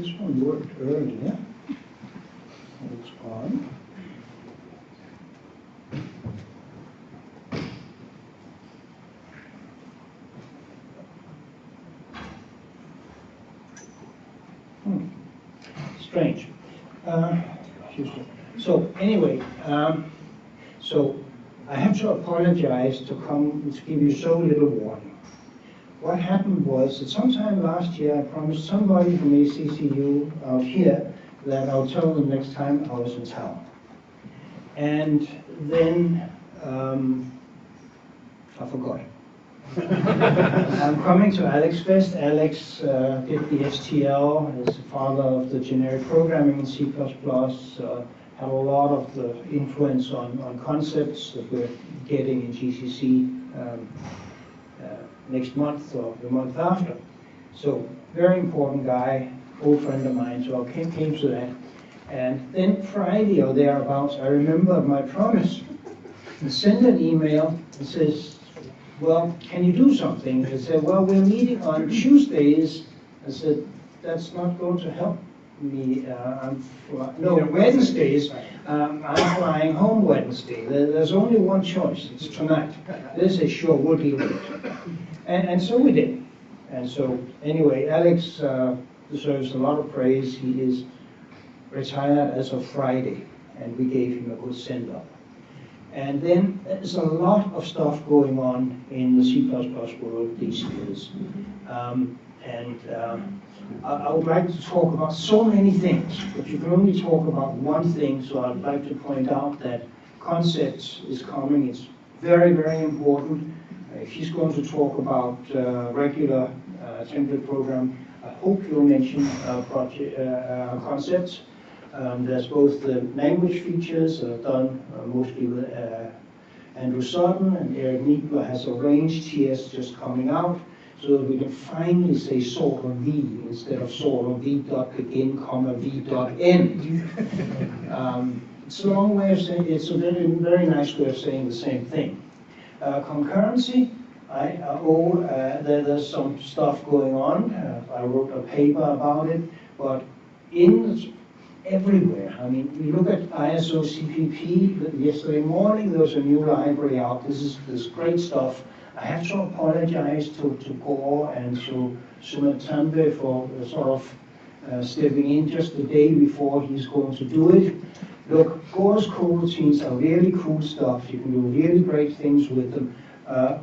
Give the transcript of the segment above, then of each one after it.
This one worked earlier. It's on. Strange. Excuse me. So anyway, so I have to apologize to give you so little warning. What happened was that sometime last year I promised somebody from ACCU out here that I'll tell them next time I was in town. And then I forgot. I'm coming to Alex Fest. Alex did the STL, is the father of the generic programming in C++, had a lot of the influence on concepts that we're getting in GCC next month or the month after. So very important guy, old friend of mine, so I came to that. And then Friday or thereabouts, I remembered my promise and sent an email that says, well, can you do something? They said, well, we're meeting on Tuesdays. I said, that's not going to help me. Wednesdays. I'm flying home Wednesday. There's only one choice. It's tonight. They say, sure, we'll deal with it. And so we did. And so anyway, Alex deserves a lot of praise. He is retired as of Friday, and we gave him a good send-off. And then there's a lot of stuff going on in the C++ world these years. I would like to talk about so many things, but you can only talk about one thing, so I'd like to point out that concepts is coming. It's very, very important. If he's going to talk about regular template program, I hope you'll mention concepts. There's both the language features done mostly with Andrew Sutton, and Eric Niebler has arranged TS just coming out, so that we can finally say sort of V instead of sort of V.begin, V.end. It's a long way of saying, it's a very, very nice way of saying the same thing. Concurrency, there's some stuff going on. I wrote a paper about it, but everywhere. I mean, we look at ISO-CPP. Yesterday morning there was a new library out. This is great stuff. I have to apologize to Gore and to Sumit Tambe for sort of stepping in just the day before he's going to do it. Look, Gore's coroutines are really cool stuff. You can do really great things with them.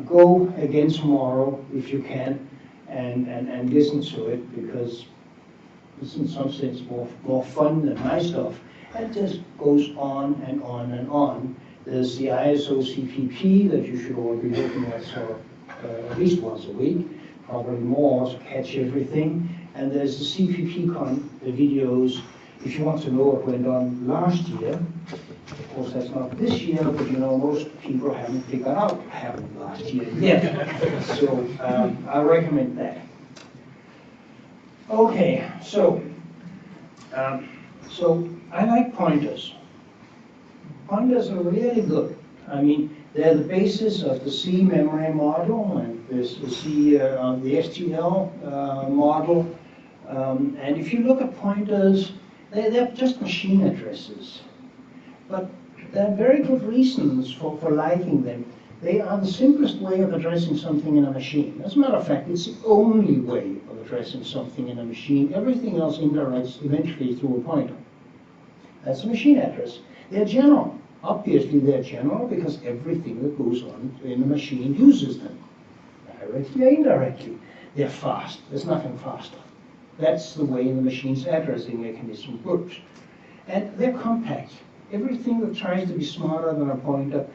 Go again tomorrow if you can and listen to it, because it's in some sense more fun than my stuff. And it just goes on and on and on. There's the ISO-CPP that you should all be looking at sort of, at least once a week, probably more to catch everything. And there's the CPP-Con, the videos, if you want to know what went on last year. Of course, that's not this year, but you know, most people haven't figured out what happened last year yet. So I recommend that. Okay, so I like pointers. Pointers are really good. I mean, they're the basis of the C memory model, and there's the C, the STL model. And if you look at pointers, they're just machine addresses. But there are very good reasons for liking them. They are the simplest way of addressing something in a machine. As a matter of fact, it's the only way of addressing something in a machine. Everything else indirects eventually through a pointer. That's a machine address. They're general. Obviously, they're general because everything that goes on in a machine uses them, directly or indirectly. They're fast. There's nothing faster. That's the way the machine's addressing mechanism works. And they're compact. Everything that tries to be smarter than a pointer,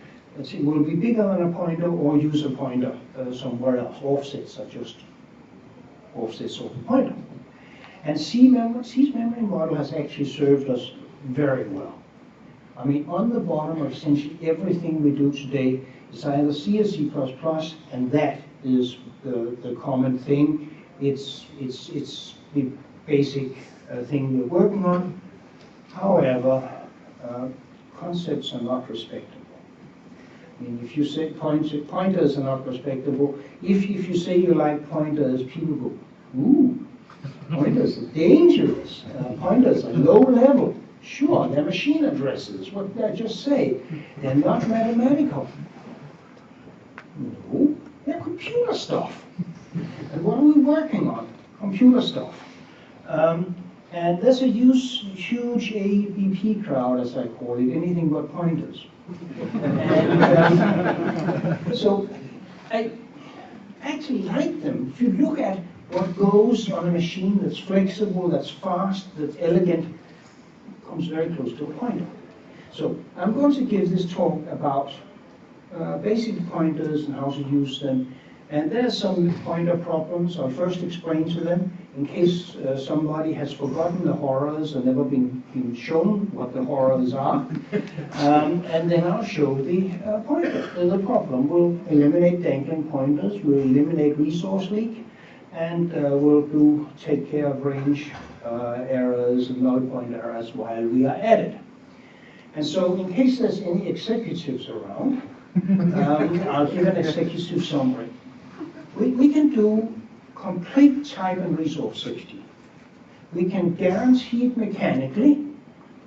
will be bigger than a pointer or use a pointer somewhere else. Offsets are just offsets of the pointer. And C's memory model has actually served us very well. I mean, on the bottom of essentially everything we do today is either C or C++, and that is the common thing. It's the basic thing we're working on. However, concepts are not respectable. I mean, if you say pointers are not respectable, if you say you like pointers, people go, ooh, Pointers are dangerous. Pointers are low level. Sure, they're machine addresses. What did I just say? They're not mathematical. No, they're computer stuff. And what are we working on? Computer stuff. And there's a huge ABP crowd, as I call it, anything but pointers. And so I actually like them. If you look at what goes on a machine that's flexible, that's fast, that's elegant, comes very close to a pointer. So I'm going to give this talk about basic pointers and how to use them. And there are some pointer problems. I'll first explain to them in case somebody has forgotten the horrors and never been shown what the horrors are. And then I'll show the pointer. The problem. We'll eliminate dangling pointers, we'll eliminate resource leak, and we'll take care of range errors and null point errors while we are at it. And so in case there's any executives around, I'll give an executive summary. We can do complete type and resource safety. We can guarantee it mechanically.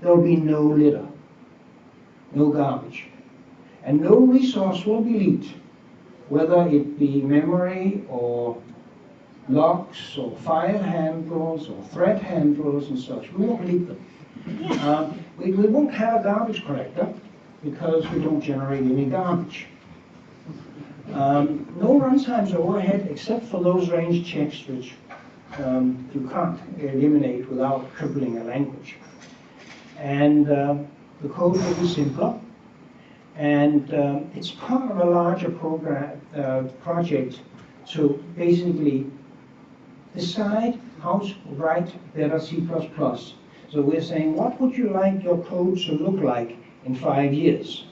There'll be no litter, no garbage, and no resource will be leaked, whether it be memory or locks or file handles or thread handles and such. We won't leak them. We won't have a garbage collector because we don't generate any garbage. No runtimes overhead except for those range checks which you can't eliminate without crippling a language. And the code will be simpler. And it's part of a larger project to basically decide how to write better C++. So we're saying, what would you like your code to look like in 5 years?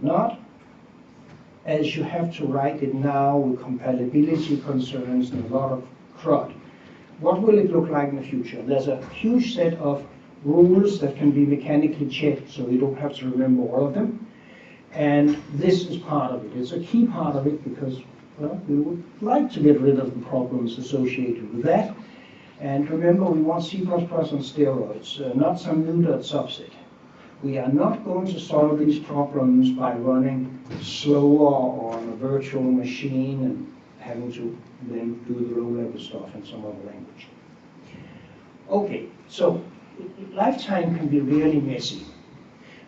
Not as you have to write it now with compatibility concerns and a lot of crud. What will it look like in the future? There's a huge set of rules that can be mechanically checked, so you don't have to remember all of them. And this is part of it. It's a key part of it because, well, we would like to get rid of the problems associated with that. And remember, we want C++ on steroids, not some new subset. We are not going to solve these problems by running slower or on a virtual machine and having to then do the low-level stuff in some other language. Okay, so lifetime can be really messy.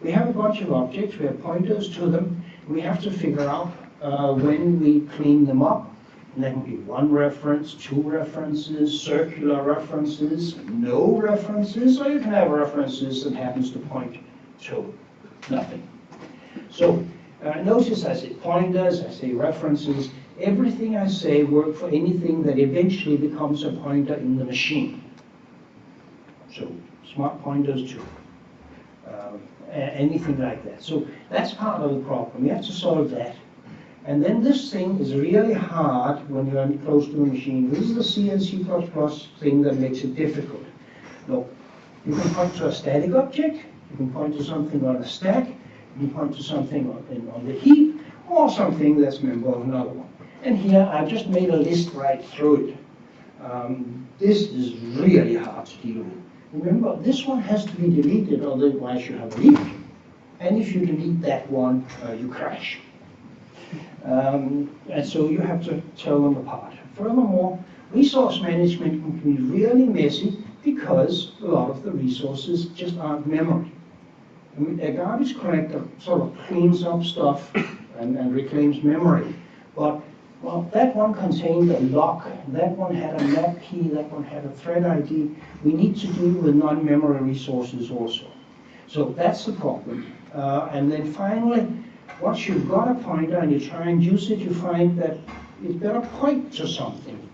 We have a bunch of objects, we have pointers to them. We have to figure out when we clean them up. And there can be one reference, two references, circular references, no references, or you can have references that happens to point to nothing. So notice I say pointers, I say references. Everything I say works for anything that eventually becomes a pointer in the machine. So smart pointers too. Anything like that. So that's part of the problem. We have to solve that. And then this thing is really hard when you're close to a machine. This is the C and C++ thing that makes it difficult. Look, you can point to a static object, you can point to something on a stack, you can point to something on the heap, or something that's a member of another one. And here I've just made a list right through it. This is really hard to deal with. Remember, this one has to be deleted, otherwise you have a leak. And if you delete that one, you crash. And so you have to tell them apart. Furthermore, resource management can be really messy because a lot of the resources just aren't memory. I mean, a garbage collector sort of cleans up stuff and reclaims memory. But, well, that one contained a lock, that one had a map key, that one had a thread ID. We need to deal with non-memory resources also. So that's the problem. And then finally, once you've got a pointer and you try and use it, you find that it better point to something.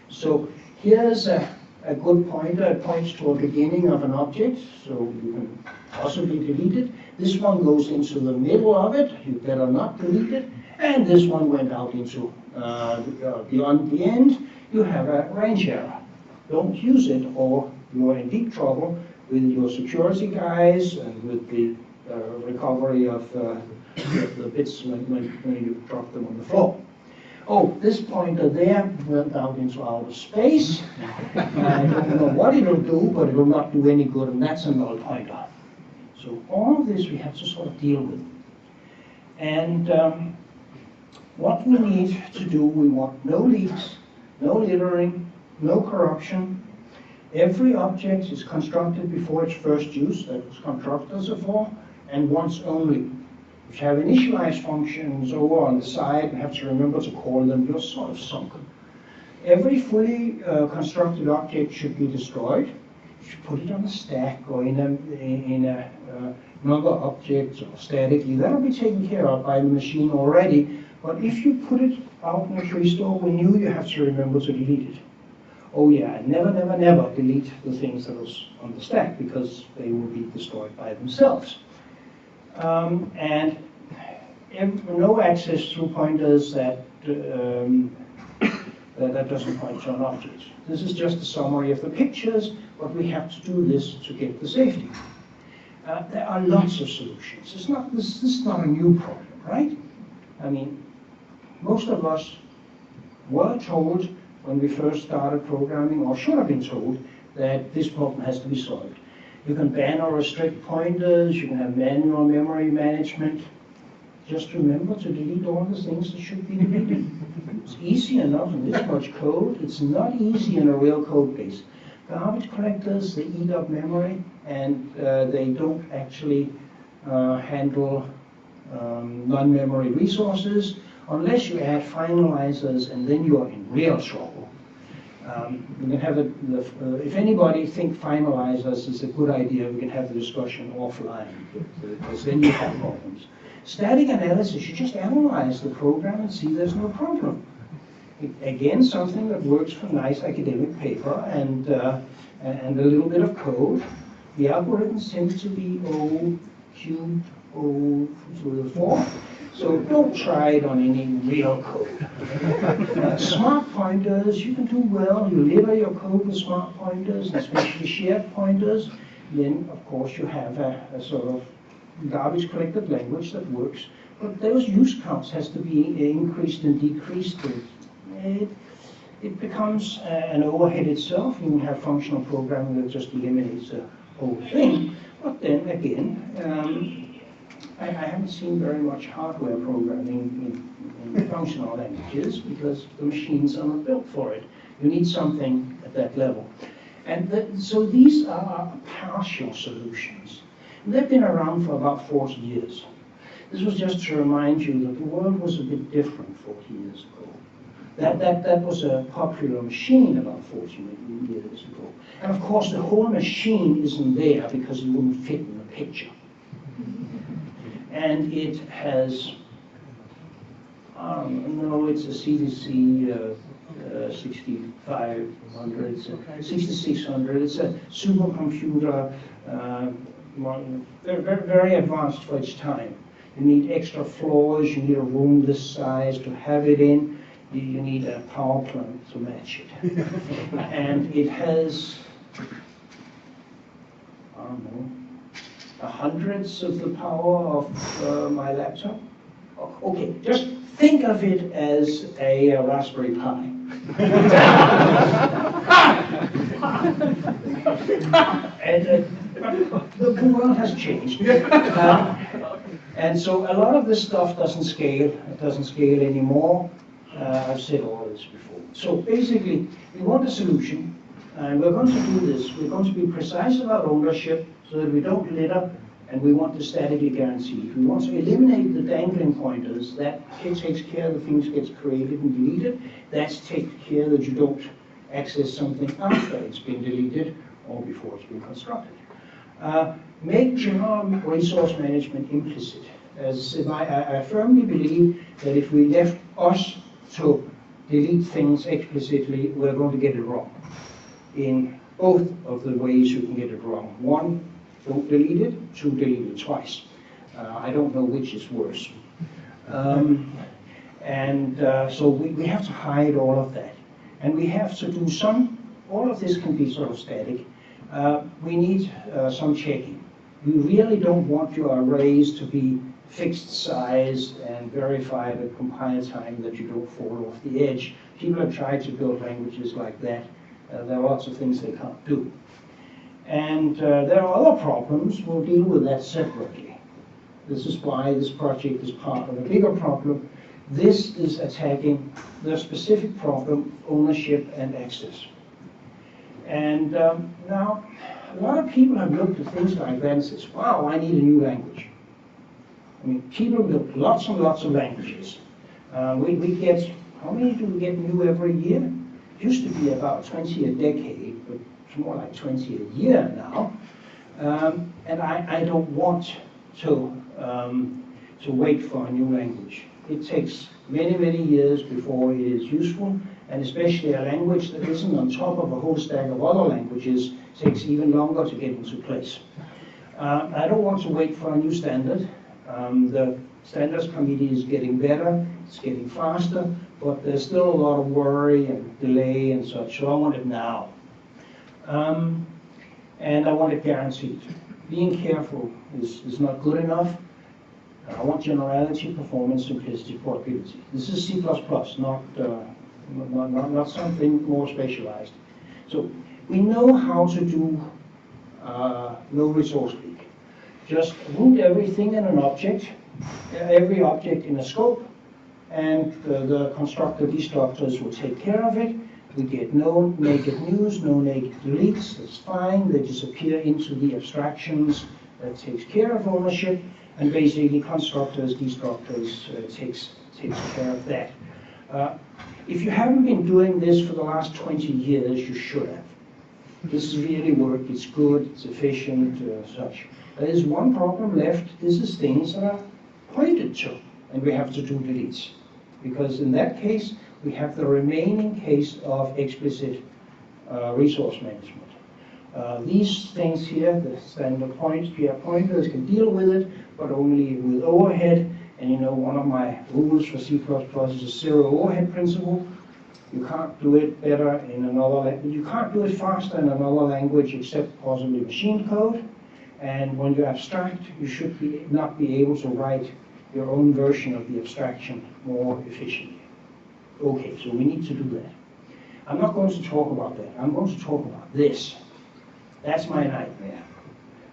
So here's a good pointer. It points to a beginning of an object, so you can possibly delete it. This one goes into the middle of it. You better not delete it. And this one went out into beyond the end. You have a range error. Don't use it, or you're in deep trouble with your security guys and with the recovery of the bits when you drop them on the floor. oh, this pointer there went out into outer space. I don't know what it'll do, but it will not do any good, and that's a null pointer. So all of this we have to sort of deal with. And what we need to do, we want no leaks, no littering, no corruption. Every object is constructed before its first use, that was constructors are for, and once only. If you have initialized functions over on the side, you have to remember to call them, you're sort of sunk. Every fully constructed object should be destroyed. You should put it on a stack or in a number of objects or statically. That'll be taken care of by the machine already. But if you put it out in a tree store, we knew you have to remember to delete it. Oh yeah, never, never, never delete the things that was on the stack because they will be destroyed by themselves. And no access through pointers that doesn't point to an object. This is just a summary of the pictures, but we have to do this to get the safety. There are lots of solutions. This is not a new problem, right? I mean, most of us were told when we first started programming, or should have been told, that this problem has to be solved. You can ban or restrict pointers, you can have manual memory management. Just remember to delete all the things that should be deleted. It's easy enough in this much code. It's not easy in a real code base. Garbage collectors, they eat up memory, and they don't actually handle non-memory resources unless you add finalizers, and then you are in real trouble. We can have if anybody think finalizers is a good idea, we can have the discussion offline, because then you have problems. Static analysis, you just analyze the program and see there's no problem. Again, something that works for nice academic paper and a little bit of code. The algorithms tend to be O cubed O to the 4. So don't try it on any real code. Smart pointers, you can do well. You litter your code with smart pointers, especially shared pointers. Then, of course, you have a sort of garbage collected language that works. But those use counts has to be increased and decreased. It becomes an overhead itself. You can have functional programming that just eliminates the whole thing. But then again, I haven't seen very much hardware programming in functional languages because the machines are not built for it. You need something at that level. And so these are partial solutions. And they've been around for about 40 years. This was just to remind you that the world was a bit different 40 years ago. That was a popular machine about 40 years ago. And of course, the whole machine isn't there because it wouldn't fit in the picture. And it has, no, it's a CDC 6500, 6600. It's a supercomputer, very, very advanced for its time. You need extra floors, you need a room this size to have it in. You need a power plant to match it. And it has, I don't know, hundreds of the power of my laptop. Okay, just think of it as a Raspberry Pi. And the world has changed. And so a lot of this stuff doesn't scale. It doesn't scale anymore. I've said all this before. So basically, we want a solution, and we're going to do this. We're going to be precise about ownership so that we don't litter, and we want to statically guarantee it. We want to eliminate the dangling pointers. That takes care that things get created and deleted. That takes care that you don't access something after it's been deleted or before it's been constructed. Make general resource management implicit. As I said, I firmly believe that if we left us to delete things explicitly, we're going to get it wrong. In both of the ways you can get it wrong. One, don't delete it. Two, delete it twice. I don't know which is worse. So we have to hide all of that. And we have to do all of this can be sort of static. We need some checking. We really don't want your arrays to be fixed size and verify the compile time that you don't fall off the edge. People have tried to build languages like that. There are lots of things they can't do. And there are other problems. We'll deal with that separately. This is why this project is part of a bigger problem. This is attacking the specific problem, ownership and access. And now, a lot of people have looked at things like that and says, wow, I need a new language. I mean, people build lots and lots of languages. We get, how many do we get new every year? It used to be about 20 a decade, but it's more like 20 a year now. And I don't want to wait for a new language. It takes many, many years before it is useful, and especially a language that isn't on top of a whole stack of other languages takes even longer to get into place. I don't want to wait for a new standard. The standards committee is getting better, it's getting faster, but there's still a lot of worry and delay and such, so I want it now. And I want it guaranteed. Being careful is not good enough. I want generality, performance, simplicity, portability. This is C++, not something more specialized. So we know how to do no resource leak. Just root everything in an object, every object in a scope, and the constructor destructors will take care of it. We get no naked news, no naked deletes, that's fine. They disappear into the abstractions that takes care of ownership, and basically constructors, destructors takes care of that. If you haven't been doing this for the last 20 years, you should have. This really works, it's good, it's efficient, such. There is one problem left. This is things that are pointed to, and we have to do deletes. Because in that case, we have the remaining case of explicit resource management. These things here, the standard pointers can deal with it, but only with overhead. And you know, one of my rules for C++ is a zero overhead principle. You can't do it better in another language. You can't do it faster in another language except possibly machine code. And when you abstract, you should not be able to write your own version of the abstraction more efficiently. Okay, so we need to do that. I'm not going to talk about that. I'm going to talk about this. That's my nightmare.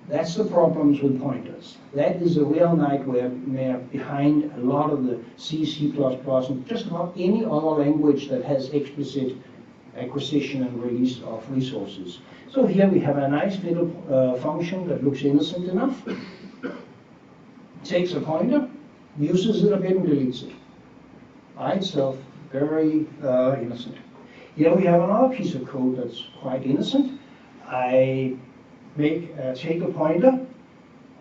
That's the problems with pointers. That is a real nightmare behind a lot of the C, C++, and just about any other language that has explicit acquisition and release of resources. So here we have a nice little function that looks innocent enough. Takes a pointer, uses it a bit and deletes it. By itself, very innocent. Here we have another piece of code that's quite innocent. I take a pointer,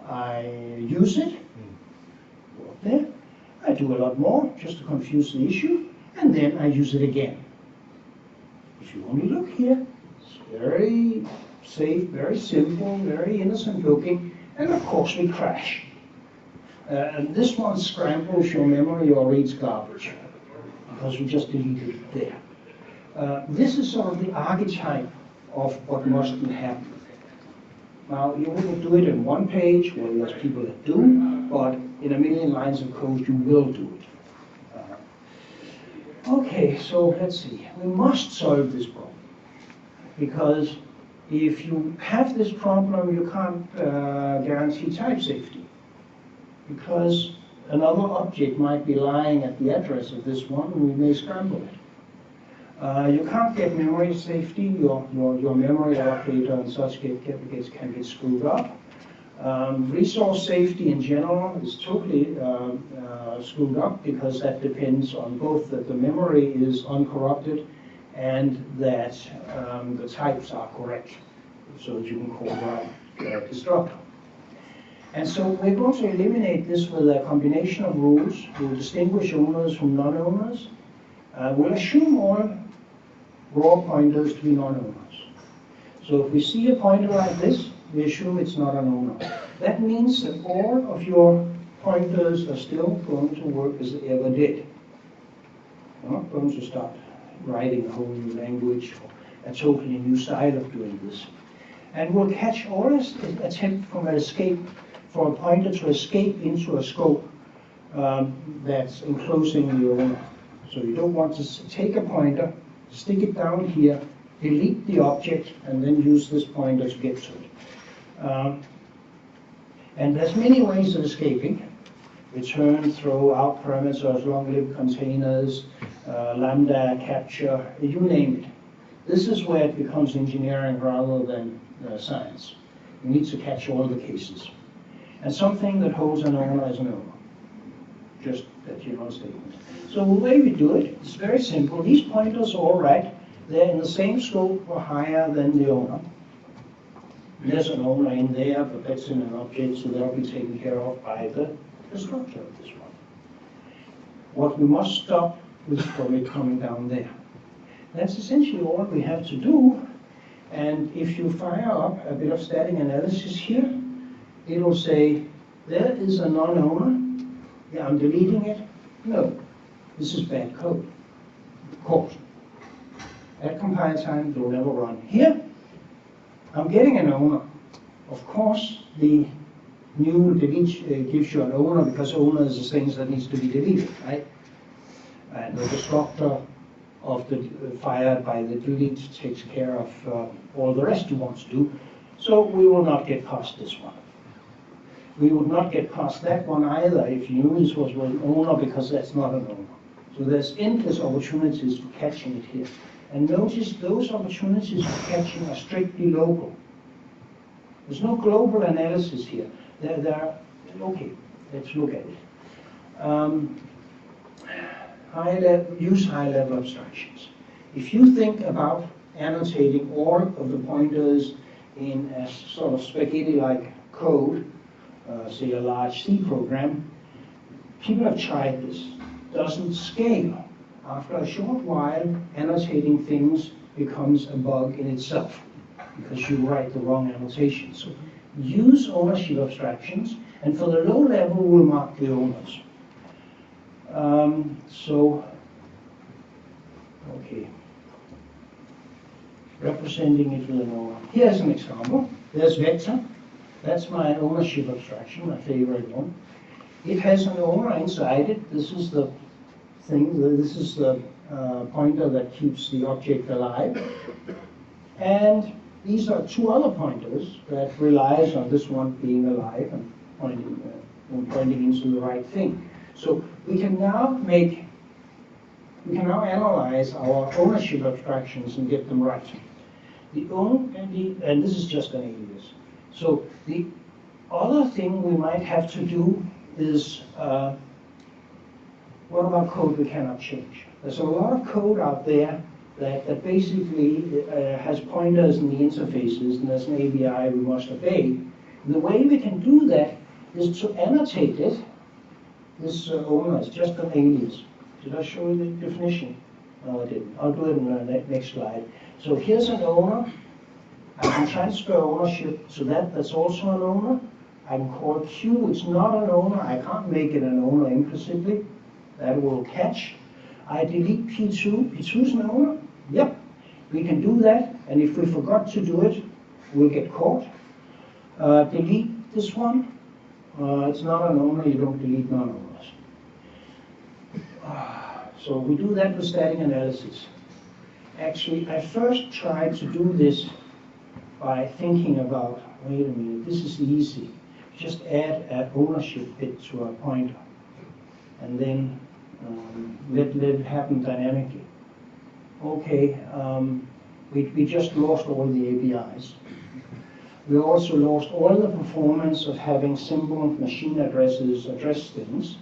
I use it, there. I do a lot more just to confuse the issue, and then I use it again. If you only look here, it's very safe, very simple, very innocent looking, and of course we crash. And this one scrambles your memory or reads garbage, because we just deleted it there. This is sort of the archetype of what mustn't happen. Now, you wouldn't do it in one page, well, there's people that do, but in a million lines of code, you will do it. Okay, so let's see. We must solve this problem, because if you have this problem, you can't guarantee type safety, because another object might be lying at the address of this one, and we may scramble it. You can't get memory safety. Your memory allocator and such can get screwed up. Resource safety in general is totally screwed up, because that depends on both that the memory is uncorrupted and that the types are correct, so that you can call the destructor. And so we're going to eliminate this with a combination of rules. We'll distinguish owners from non-owners. We'll assume all raw pointers to be non-owners. So if we see a pointer like this, we assume it's not an owner. That means that all of your pointers are still going to work as they ever did. We're not going to start writing a whole new language or a totally new style of doing this. And we'll catch all attempt from an escape, for a pointer to escape into a scope that's enclosing the owner. So you don't want to take a pointer, stick it down here, delete the object, and then use this pointer to get to it. And there's many ways of escaping. Return, throw, out parameters, long-lived containers, lambda, capture, you name it. This is where it becomes engineering rather than science. You need to catch all the cases. And something that holds an owner is an owner. Just that you know statement. So the way we do it is very simple. These pointers are all right. They're in the same scope or higher than the owner. There's an owner in there, but that's in an object, so that'll be taken care of by the structure of this one. What we must stop is from it coming down there. That's essentially all we have to do. And if you fire up a bit of static analysis here, it'll say, there is a non-owner. Yeah, I'm deleting it. No, this is bad code. Caution. At compile time, it will never run. Here, I'm getting an owner. Of course, the new delete gives you an owner because owner is the things that needs to be deleted, right? And the destructor of the fired by the delete takes care of all the rest you want to do. So we will not get past this one. We would not get past that one either if you knew this was an owner, because that's not an owner. So there's endless opportunities for catching it here. And notice those opportunities for catching are strictly local. There's no global analysis here. Okay, let's look at it. Use high-level abstractions. If you think about annotating all of the pointers in a sort of spaghetti-like code, say a large C program, people have tried this. Doesn't scale. After a short while, annotating things becomes a bug in itself because you write the wrong annotation. So use ownership abstractions, and for the low level, we'll mark the owners. Okay. Representing it with an owner. Here's an example. There's vector. That's my ownership abstraction, my favorite one. It has an owner inside it. This is the thing. This is the pointer that keeps the object alive. And these are two other pointers that relies on this one being alive and pointing into the right thing. So we can now analyze our ownership abstractions and get them right. And this is just an alias. So the other thing we might have to do is, what about code we cannot change? There's a lot of code out there that basically has pointers in the interfaces, and there's an ABI we must obey. The way we can do that is to annotate it. This owner is just an alias. Did I show you the definition? No, I didn't. I'll do it in the next slide. So here's an owner. I can transfer ownership to that's also an owner. I can call Q, it's not an owner. I can't make it an owner implicitly. That will catch. I delete P2. P2 is an owner? Yep. We can do that, and if we forgot to do it, we'll get caught. Delete this one. It's not an owner, you don't delete non-owners. So we do that with static analysis. Actually, I first tried to do this by thinking about, wait a minute, this is easy. Just add an ownership bit to a pointer, and then let it happen dynamically. Okay, we just lost all the APIs. We also lost all the performance of having simple machine addresses address things.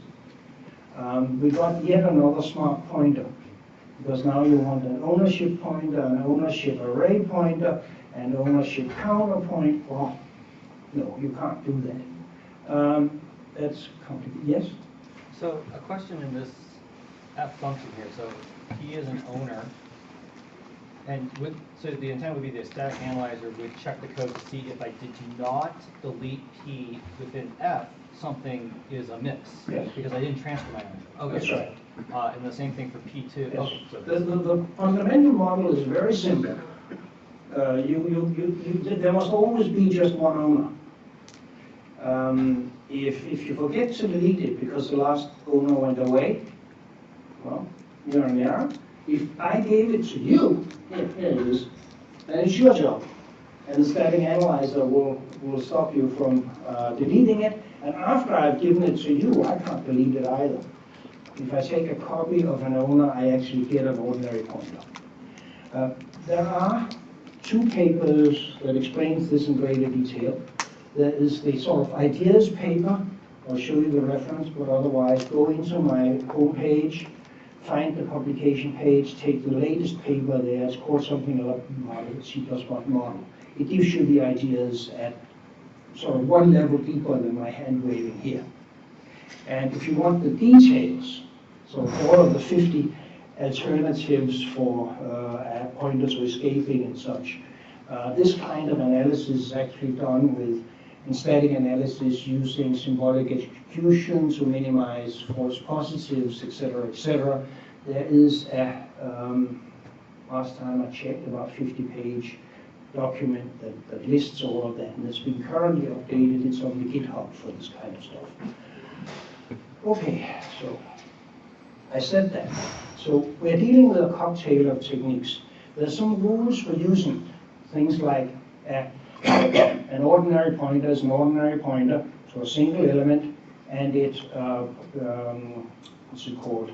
We got yet another smart pointer, because now you want an ownership pointer, an ownership array pointer, and ownership counterpoint. Well, no, you can't do that. That's complicated. Yes? So a question in this F function here. So P is an owner, and so the intent would be the static analyzer would check the code to see if I did not delete P within F, something is amiss. Yes. Because I didn't transfer my ownership. Okay. That's right. And the same thing for P2. Yes. Okay, so The fundamental model is very simple. There must always be just one owner. If you forget to delete it because the last owner went away, well, you're in error. If I gave it to you, here it is, then it's your job. And the static analyzer will stop you from deleting it. And after I've given it to you, I can't delete it either. If I take a copy of an owner, I actually get an ordinary pointer. There are 2 papers that explains this in greater detail. There is the sort of ideas paper. I'll show you the reference, but otherwise go into my homepage, find the publication page, take the latest paper there. It's called something like model, C++ model. It gives you the ideas at sort of one level deeper than my hand waving here. And if you want the details, so all of the 50 alternatives for pointers or escaping and such, this kind of analysis is actually done with in static analysis using symbolic execution to minimize false positives, etc., etc. There is a, last time I checked, about 50-page document that lists all of that, and it's been currently updated. It's on the GitHub for this kind of stuff. Okay, so I said that. So we're dealing with a cocktail of techniques. There's some rules for using things like an ordinary pointer is an ordinary pointer to a single element, and it what's it called?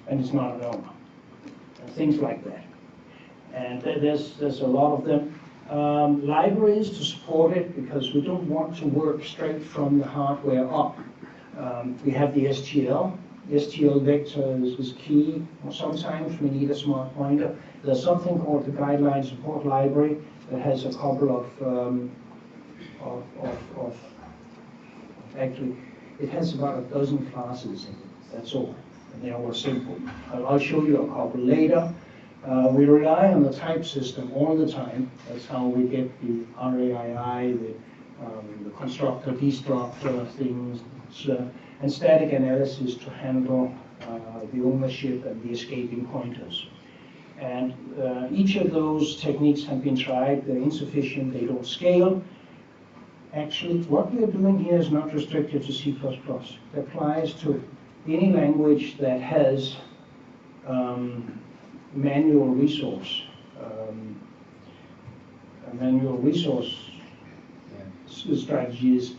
And it's not an owner, and things like that. And there's a lot of them. Libraries to support it, because we don't want to work straight from the hardware up. We have the STL. The STL vector is key. Sometimes we need a smart pointer. There's something called the Guideline Support Library that has a couple of actually, it has about a dozen classes in it. That's all. And they're all simple. I'll show you a couple later. We rely on the type system all the time. That's how we get the RAII, the constructor, destructor things, and static analysis to handle the ownership and the escaping pointers. And each of those techniques have been tried. They're insufficient. They don't scale. Actually, what we are doing here is not restricted to C++. It applies to any language that has manual resource strategies,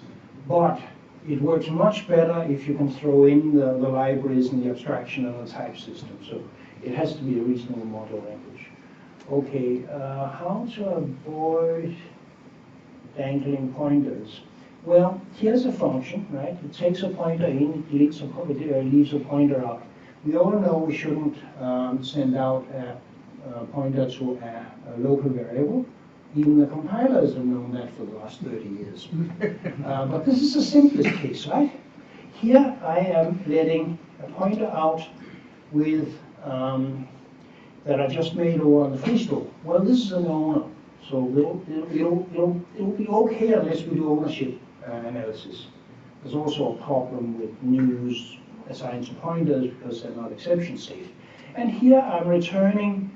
but it works much better if you can throw in the libraries and the abstraction and the type system. So it has to be a reasonable model language. Okay, how to avoid dangling pointers? Well, here's a function, right? It takes a pointer in, it leaves a pointer out. We all know we shouldn't send out a pointer to a local variable. Even the compilers have known that for the last 30 years. But this is the simplest case, right? Here I am letting a pointer out with that I just made over on the free store. Well, this is an owner, so it'll be okay unless we do ownership analysis. There's also a problem with news assigned to pointers because they're not exception safe. And here I'm returning,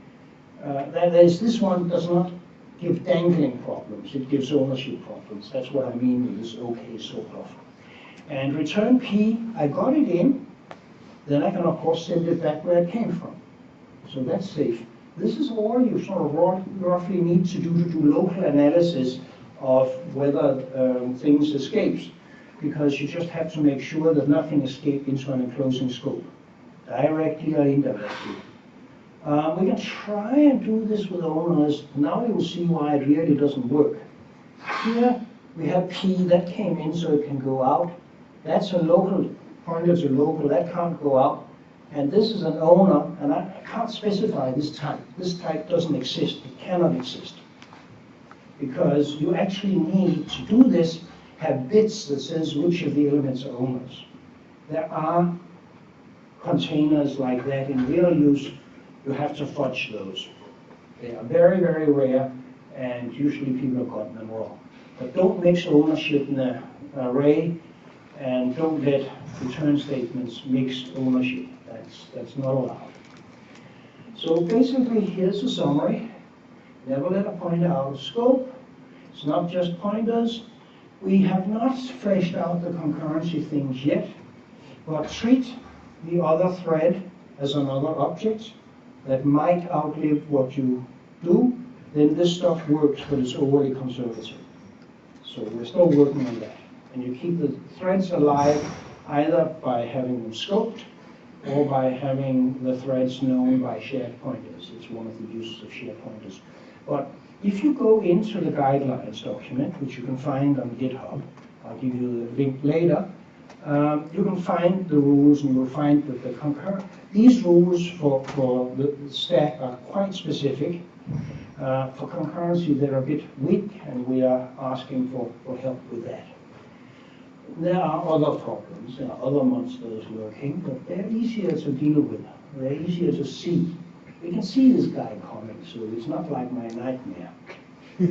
that is, this one does not give dangling problems, it gives ownership problems. That's what I mean with this okay sort of. And return P, I got it in, then I can of course send it back where it came from. So that's safe. This is all you sort of roughly need to do local analysis of whether things escapes, because you just have to make sure that nothing escaped into an enclosing scope, directly or indirectly. We can try and do this with owners. Now you will see why it really doesn't work. Here we have P, that came in so it can go out. That's a local, pointer to local, that can't go out. And this is an owner, and I can't specify this type. This type doesn't exist, it cannot exist. Because you actually need to do this, have bits that says which of the elements are owners. There are containers like that in real use. You have to fudge those. They are very, very rare, and usually people have gotten them wrong. But don't mix ownership in an array, and don't let return statements mix ownership. That's not allowed. So basically, here's a summary. Never let a pointer out of scope. It's not just pointers. We have not fleshed out the concurrency things yet, but treat the other thread as another object that might outlive what you do, then this stuff works, but it's overly conservative. So we're still working on that. And you keep the threads alive either by having them scoped or by having the threads known by shared pointers. It's one of the uses of shared pointers. But if you go into the guidelines document, which you can find on GitHub, I'll give you the link later, you can find the rules, and you'll find that these rules for the stack are quite specific. For concurrency, they're a bit weak, and we are asking for help with that. There are other problems, there are other monsters lurking, but they're easier to deal with. They're easier to see. We can see this guy coming, so it's not like my nightmare. He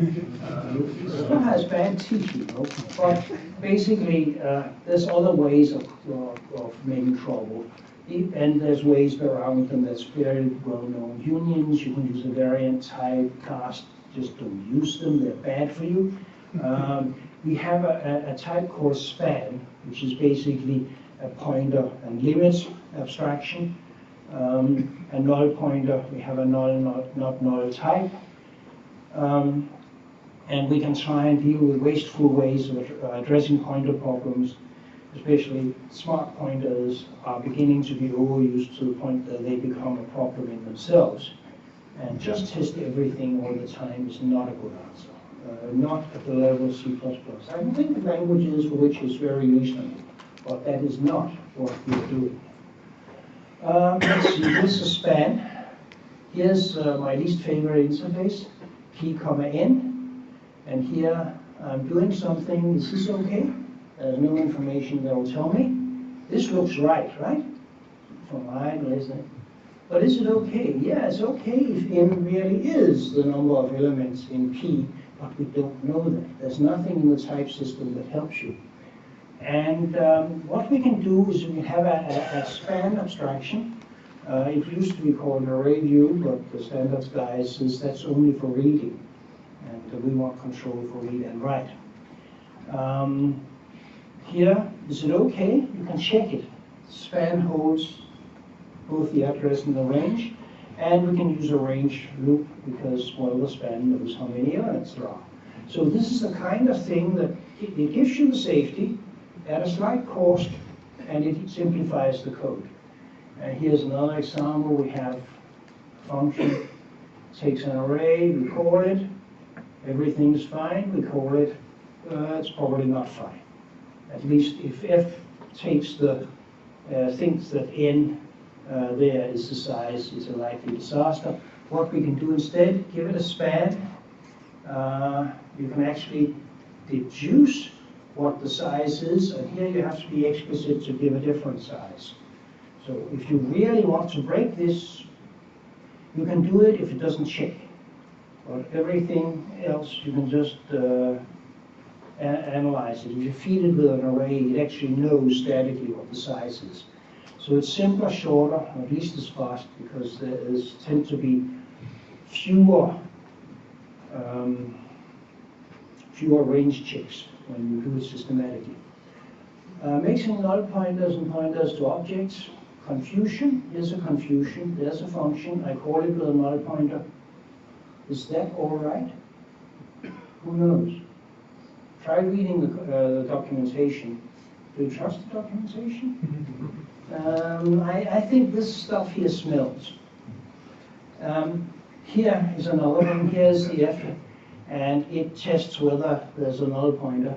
still has bad teeth, you know, but basically there's other ways of making trouble. And there's ways around them that's very well known. Unions, you can use a variant type, cast, just don't use them, they're bad for you. We have a type called span, which is basically a pointer and limit abstraction. A null pointer, we have a null, not null type. And we can try and deal with wasteful ways of addressing pointer problems, especially smart pointers are beginning to be overused to the point that they become a problem in themselves. And just test everything all the time is not a good answer. Not at the level of C++. I can think of languages for which it's very reasonable, but that is not what we're doing. Let's see, this is span. Here's my least favorite interface, key, comma, n. And here I'm doing something. Is this okay? There's no information that will tell me. This looks right? From mine, isn't it? But is it okay? Yeah, it's okay if n really is the number of elements in P, but we don't know that. There's nothing in the type system that helps you. And what we can do is we can have a span abstraction. It used to be called an array view, but the standards guy says that's only for reading. And we want control for read and write. Here, is it okay? You can check it. Span holds both the address and the range. And we can use a range loop because, well, the span knows how many elements there are. So this is the kind of thing that it gives you the safety at a slight cost, and it simplifies the code. Here's another example. We have a function, takes an array, we call it, everything's fine, we call it, it's probably not fine. At least if f takes the, thinks that n there is the size, it's a likely disaster. What we can do instead, give it a span. You can actually deduce what the size is, and here you have to be explicit to give a different size. So if you really want to break this, you can do it if it doesn't check. But everything else you can just analyze it. If you feed it with an array, it actually knows statically what the size is. So it's simpler, shorter, at least as fast, because there tend to be fewer range checks when you do it systematically. Mixing null pointers and pointers to objects. Confusion, here's a confusion, there's a function, I call it with a null pointer. Is that all right? Who knows? Try reading the documentation. Do you trust the documentation? I think this stuff here smells. Here is another one, here's the F, and it tests whether there's a null pointer.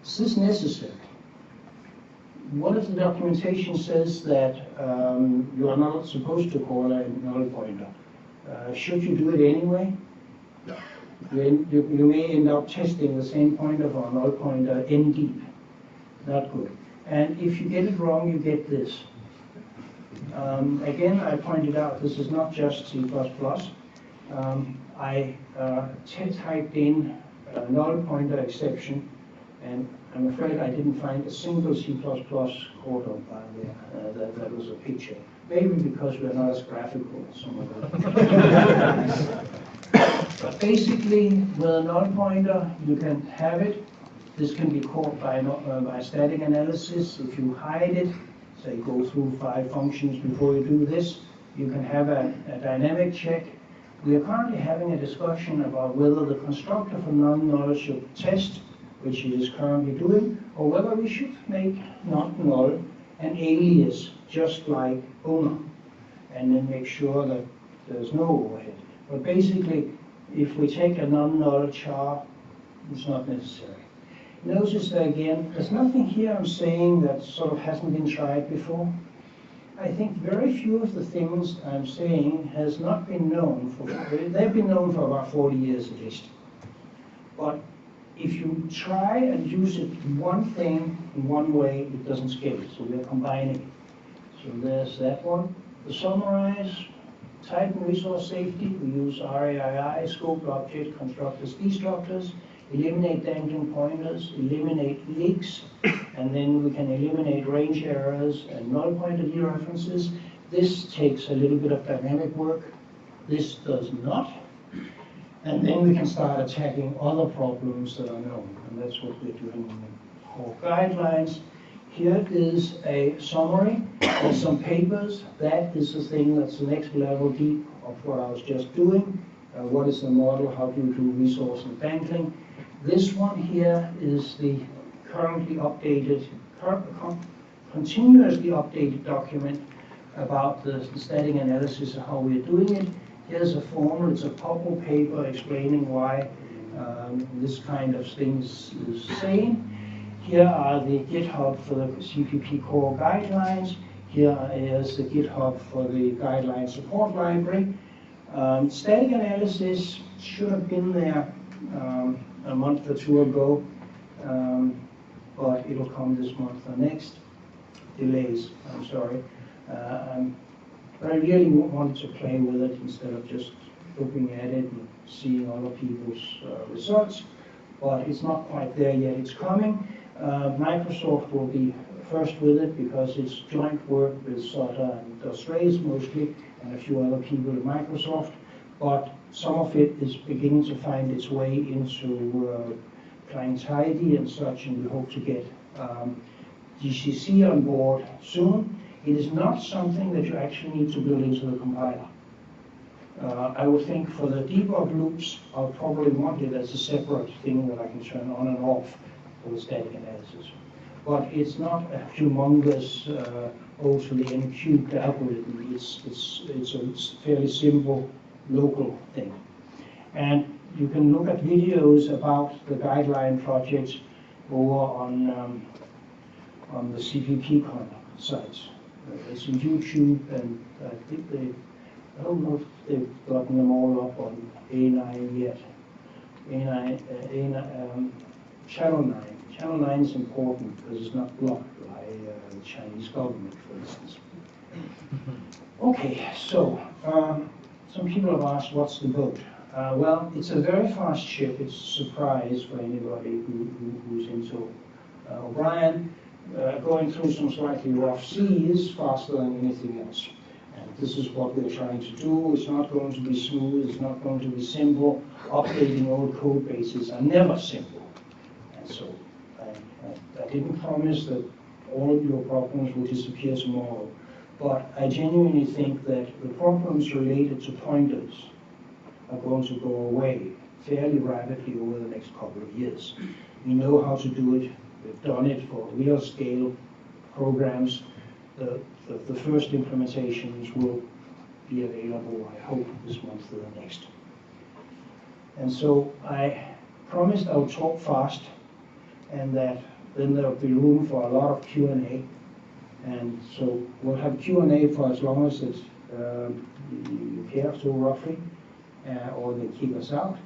Is this necessary? One of the documentation says that you are not supposed to call a null pointer. Should you do it anyway? You may end up testing the same pointer for a null pointer n deep. Not good. And if you get it wrong, you get this. Again, I pointed out this is not just C++. I typed in a null pointer exception, and I'm afraid I didn't find a single C++ code on there that was a picture. Maybe because we're not as graphical as some of them. But basically, with a null pointer, you can have it This can be caught by static analysis. If you hide it, say go through 5 functions before you do this, you can have a dynamic check. We are currently having a discussion about whether the constructor for non-null should test, which it is currently doing, or whether we should make not null an alias, just like owner, and then make sure that there's no overhead. But basically, if we take a non-null char, it's not necessary. Notice that again, there's nothing here I'm saying that sort of hasn't been tried before. I think very few of the things I'm saying has not been known for, they've been known for about 40 years at least. But if you try and use it one thing in one way, it doesn't scale, so we're combining it. So there's that one. To summarize, type and resource safety, we use RAII, scope object, constructors, destructors, eliminate dangling pointers, eliminate leaks, and then we can eliminate range errors and null pointer dereferences. This takes a little bit of dynamic work. This does not. And then we can start attacking other problems that are known, and that's what we're doing in the core guidelines. Here is a summary of some papers. That is the thing that's the next level deep of what I was just doing. What is the model? How do you do resource and dangling? This one here is the currently updated, continuously updated document about the static analysis of how we're doing it. Here's a formal, it's a POPL paper explaining why this kind of thing is saying. Here are the GitHub for the CPP core guidelines. Here is the GitHub for the guideline support library. Static analysis should have been there a month or 2 ago, but it'll come this month or next. Delays, I'm sorry. But I really wanted to play with it instead of just looking at it and seeing other people's results. But it's not quite there yet, it's coming. Microsoft will be first with it because it's joint work with Sutter and Strays mostly, and a few other people at Microsoft. But some of it is beginning to find its way into Client Tidy and such, and we hope to get GCC on board soon. It is not something that you actually need to build into the compiler. I would think for the debug loops, I'll probably want it as a separate thing that I can turn on and off for the static analysis. But it's not a humongous O to the n cubed algorithm. It's a fairly simple local thing. And you can look at videos about the guideline projects over on the CPPCon sites. It's on YouTube, and I think I don't know if they've gotten them all up on A9 yet. Channel 9. Channel 9 is important because it's not blocked by the Chinese government, for instance. Okay, so some people have asked, what's the boat? Well, it's a very fast ship. It's a surprise for anybody who's into O'Brien. Going through some slightly rough seas faster than anything else. And this is what we're trying to do. It's not going to be smooth. It's not going to be simple. Updating old code bases are never simple. And so I didn't promise that all of your problems will disappear tomorrow. But I genuinely think that the problems related to pointers are going to go away fairly rapidly over the next couple of years. We know how to do it. We've done it for real scale programs. The first implementations will be available, I hope, this month or the next. And so I promised I would talk fast, and that then there'll be room for a lot of Q&A. And so we'll have Q&A for as long as it's, you care to, roughly, or they keep us out.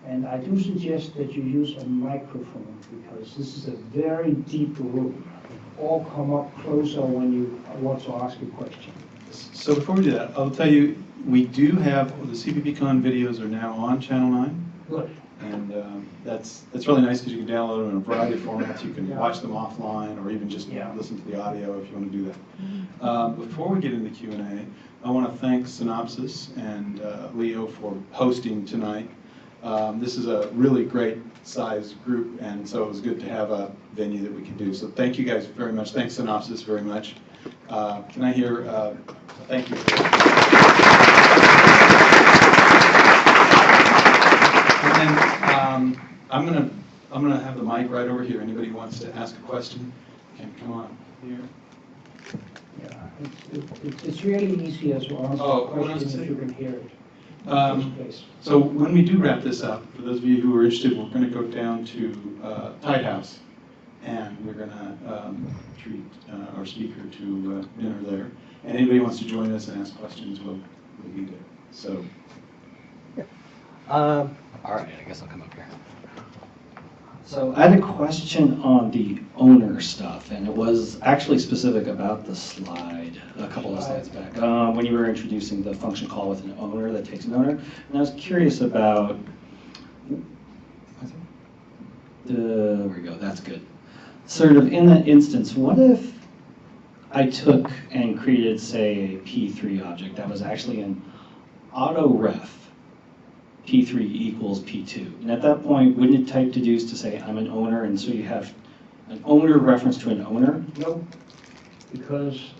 And I do suggest that you use a microphone, because this is a very deep room. All come up closer when you want to ask a question. So before we do that, I'll tell you, we do have, the CPPCon videos are now on Channel 9. Good. And that's really nice because you can download them in a variety of formats. You can watch them offline or even just listen to the audio if you want to do that. Before we get into Q&A, I want to thank Synopsys and Leo for hosting tonight. This is a really great size group, and so it was good to have a venue that we can do. So thank you guys very much. Thanks, Synopsis, very much. Can I hear, thank you. And then I'm gonna have the mic right over here. Anybody who wants to ask a question can come on here. Yeah, it's really easy as well. Oh, what Question else to if say? you can hear it. So when we do wrap this up, for those of you who are interested, we're going to go down to Tide House, and we're going to treat our speaker to dinner there. And anybody who wants to join us and ask questions, we'll be there. So. All right, I guess I'll come up here. So I had a question on the owner stuff, and it was actually specific about the slide, a couple of slides back, when you were introducing the function call with an owner that takes an owner. And I was curious about, there we go, that's good. Sort of in that instance, what if I took and created, say, a P3 object that was actually an auto-ref P3 equals P2. And at that point, wouldn't it type deduce to say I'm an owner, and so you have an owner reference to an owner? No, because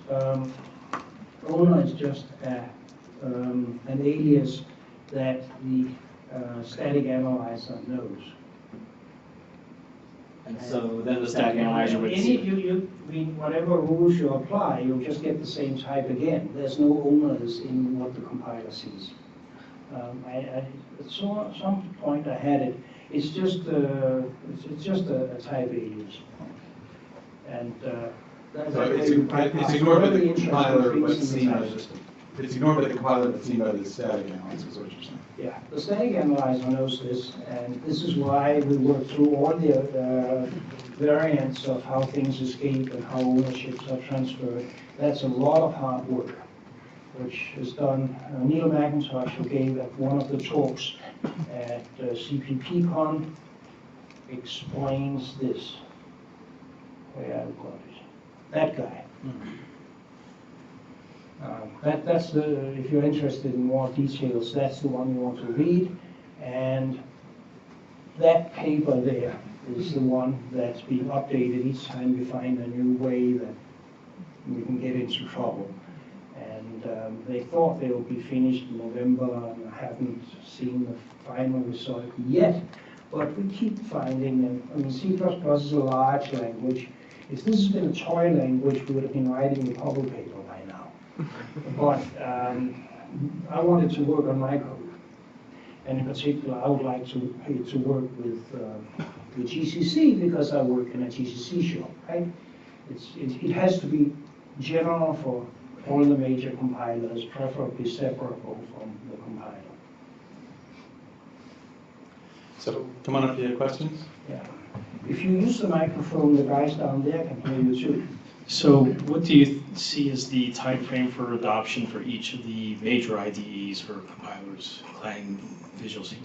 owner is just an alias that the static analyzer knows. And so then the static analyzer would see. Whatever rules you apply, you'll just get the same type again. There's no owners in what the compiler sees. At some point I had it. It's just a type alias, and that's So it's ignored by the compiler, but seen by the system. It's ignored by the compiler, but seen by the static analyzer, is what you're saying. Yeah, the static analyzer knows this, and this is why we work through all the variants of how things escape and how ownerships are transferred. That's a lot of hard work, which is done. Neil McIntosh, who gave at one of the talks at CPPCon, explains this. Where I've got it. That guy. That's the, if you're interested in more details, that's the one you want to read. And that paper there is the one that's being updated each time we find a new way that we can get into trouble. And they thought they would be finished in November, and I haven't seen the final result yet. But we keep finding them. I mean, C++ is a large language. If this had been a toy language, we would have been writing the Hubble paper by now. But I wanted to work on my code. And in particular, I would like to work with the GCC because I work in a GCC shop, right? It has to be general for all the major compilers, preferably separable from the compiler. So come on up if you have questions. Yeah. If you use the microphone, the guys down there can hear you too. So what do you see as the time frame for adoption for each of the major IDEs for compilers, Clang, Visual C++?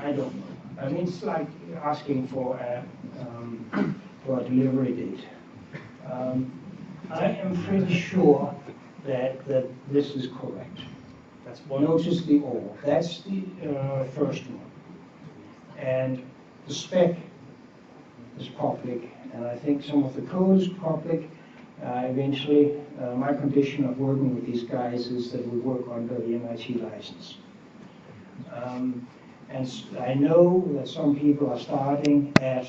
I don't know. I mean, it's like asking for a delivery date. I am pretty sure that this is correct. That's one. Notice the or. That's the first one. And the spec is public, and I think some of the code is public. Eventually, my condition of working with these guys is that we work under the MIT license. And I know that some people are starting at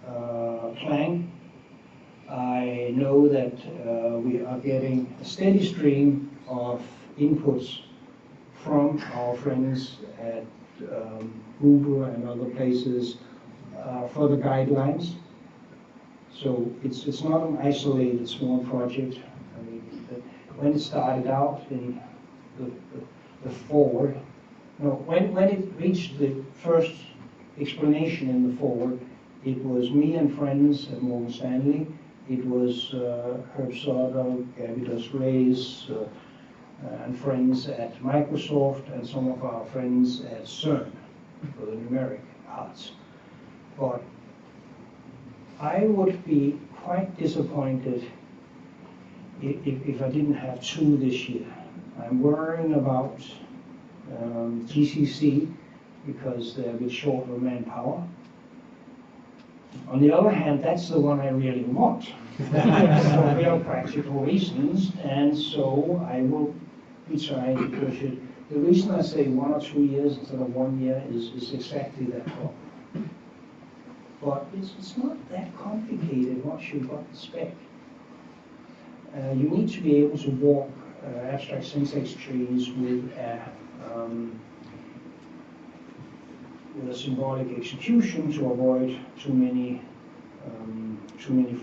Clang. I know that we are getting a steady stream of inputs from our friends at Uber and other places for the guidelines. So it's not an isolated small project. I mean, when it started out in the forward, no, when it reached the first explanation in the forward, it was me and friends at Morgan Stanley. It was Herb Sauter, Gavidas Reyes, and friends at Microsoft, and some of our friends at CERN for the numeric parts. But I would be quite disappointed if I didn't have two this year. I'm worrying about GCC because they're a bit short of manpower. On the other hand, that's the one I really want. For real practical reasons, and so I will be trying to push it. The reason I say 1 or 2 years instead of 1 year is exactly that problem. But it's not that complicated once you've got the spec. You need to be able to walk abstract syntax trees with a symbolic execution to avoid too many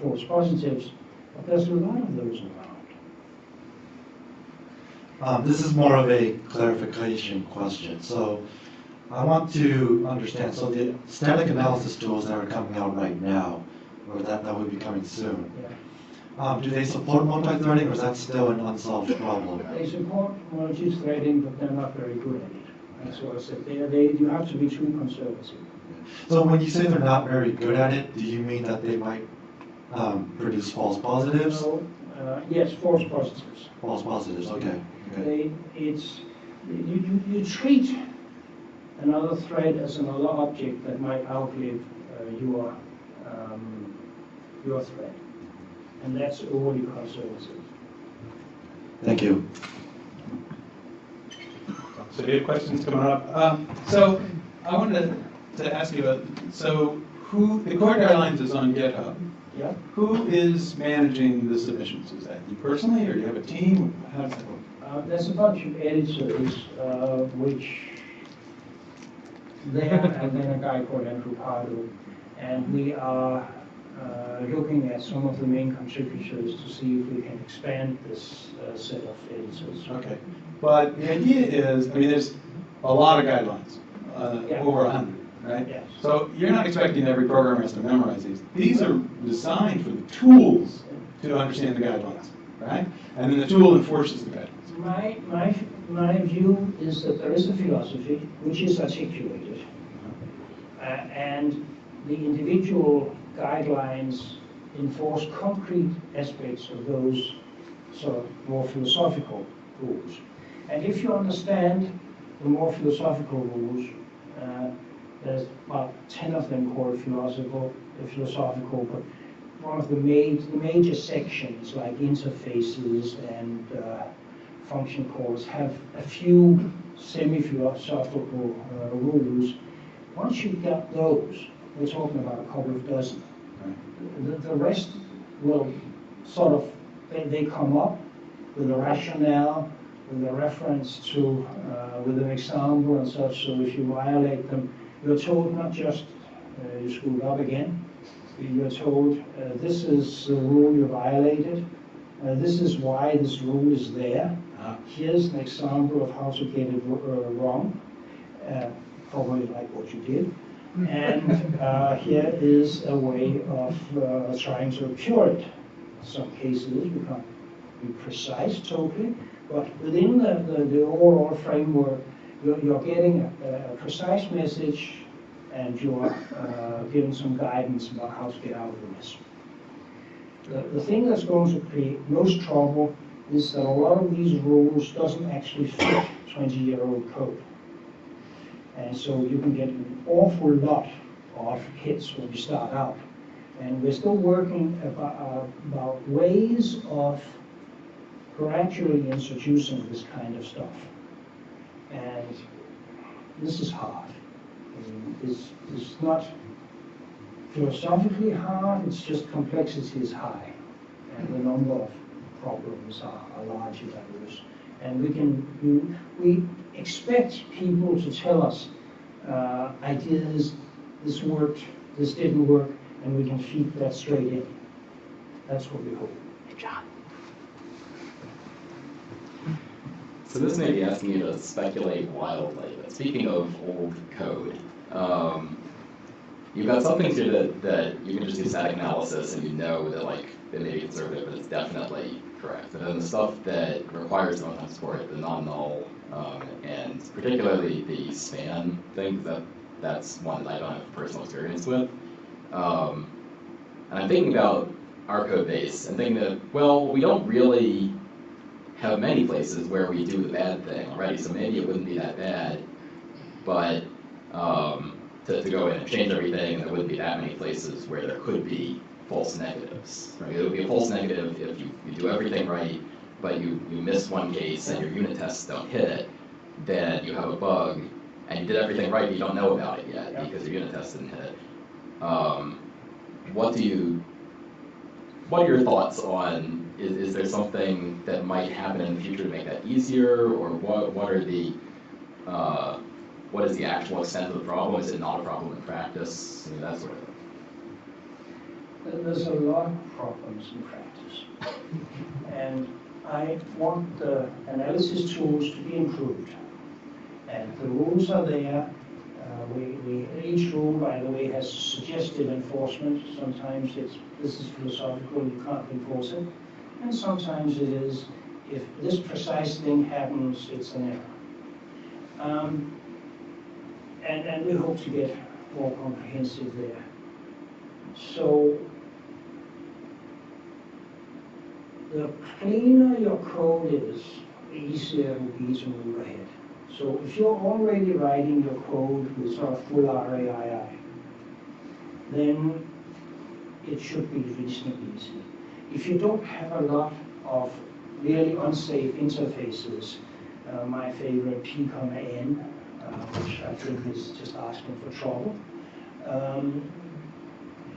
false positives. But there's a lot of those around. This is more of a clarification question. So I want to understand, so the static analysis tools that are coming out right now, or that will be coming soon, do they support multi-threading, or is that still an unsolved problem? They support multi-threading, but they're not very good at it. That's what I said. You have to be too conservative. So when you say they're not very good at it, do you mean that they might produce false positives? So, yes, false positives. False positives, okay. You treat another thread as another object that might outlive your thread, and that's overly conservative. Thank you. So we have questions coming up. So I wanted to ask you about, so the core guidelines is on GitHub. Yeah. Who is managing the submissions? Is that you personally, or do you have a team? How does that work? There's a bunch of editors, which there, and then a guy called Andrew Pardo, and we are looking at some of the main contributors to see if we can expand this set of editors. Okay. But the idea is, I mean, there's a lot of guidelines, over 100, right? Yes. So you're not expecting every programmer has to memorize these. These are designed for the tools to understand the guidelines, right? And then the tool enforces the guidelines. My view is that there is a philosophy which is articulated, and the individual guidelines enforce concrete aspects of those sort of more philosophical rules. And if you understand the more philosophical rules, there's about 10 of them called philosophical, but one of the major sections like interfaces and function calls have a few semi-philosophical rules. Once you've got those, we're talking about a couple of dozen. The rest will sort of, they come up with a rationale, with a reference to, with an example and such, so if you violate them, you're told not just you screwed up again, you're told this is the rule you violated, this is why this rule is there, here's an example of how to get it wrong, probably like what you did, and here is a way of trying to cure it. In some cases we can't be precise totally, but within the overall framework, you're getting a precise message, and you're given some guidance about how to get out of the mess. The thing that's going to create most trouble is that a lot of these rules doesn't actually fit 20-year-old code. And so you can get an awful lot of hits when you start out. And we're still working about ways of gradually introducing this kind of stuff. And this is hard. I mean, it's not philosophically hard, it's just complexity is high. And the number of problems are large and diverse. And we expect people to tell us ideas, this worked, this didn't work, and we can feed that straight in. That's what we hope. Good job. So this may be asking you to speculate wildly, but speaking of old code, you've got some things here that you can just do static analysis and you know that like it may be conservative, but it's definitely correct. And then the stuff that requires runtime support, the non-null, and particularly the span thing, that's one that I don't have personal experience with. And I'm thinking about our code base and thinking that, well, we don't really have many places where we do the bad thing already, so maybe it wouldn't be that bad. But to go in and change everything, and there wouldn't be that many places where there could be false negatives. Right? It would be a false negative if you do everything right, but you miss one case and your unit tests don't hit it, then you have a bug, and you did everything right, but you don't know about it yet because your unit test didn't hit it. What are your thoughts on, is there something that might happen in the future to make that easier, or what is the actual extent of the problem? Is it not a problem in practice? I mean, that sort of thing. There's a lot of problems in practice. And I want the analysis tools to be improved. And the rules are there. Each rule, by the way, has suggested enforcement. Sometimes this is philosophical, you can't enforce it. And sometimes it is, if this precise thing happens, it's an error. And we hope to get more comprehensive there. So the cleaner your code is, the easier it will be to move ahead. So if you're already writing your code with sort of full RAII, then it should be reasonably easy. If you don't have a lot of really unsafe interfaces, my favorite P(n), which I think is just asking for trouble.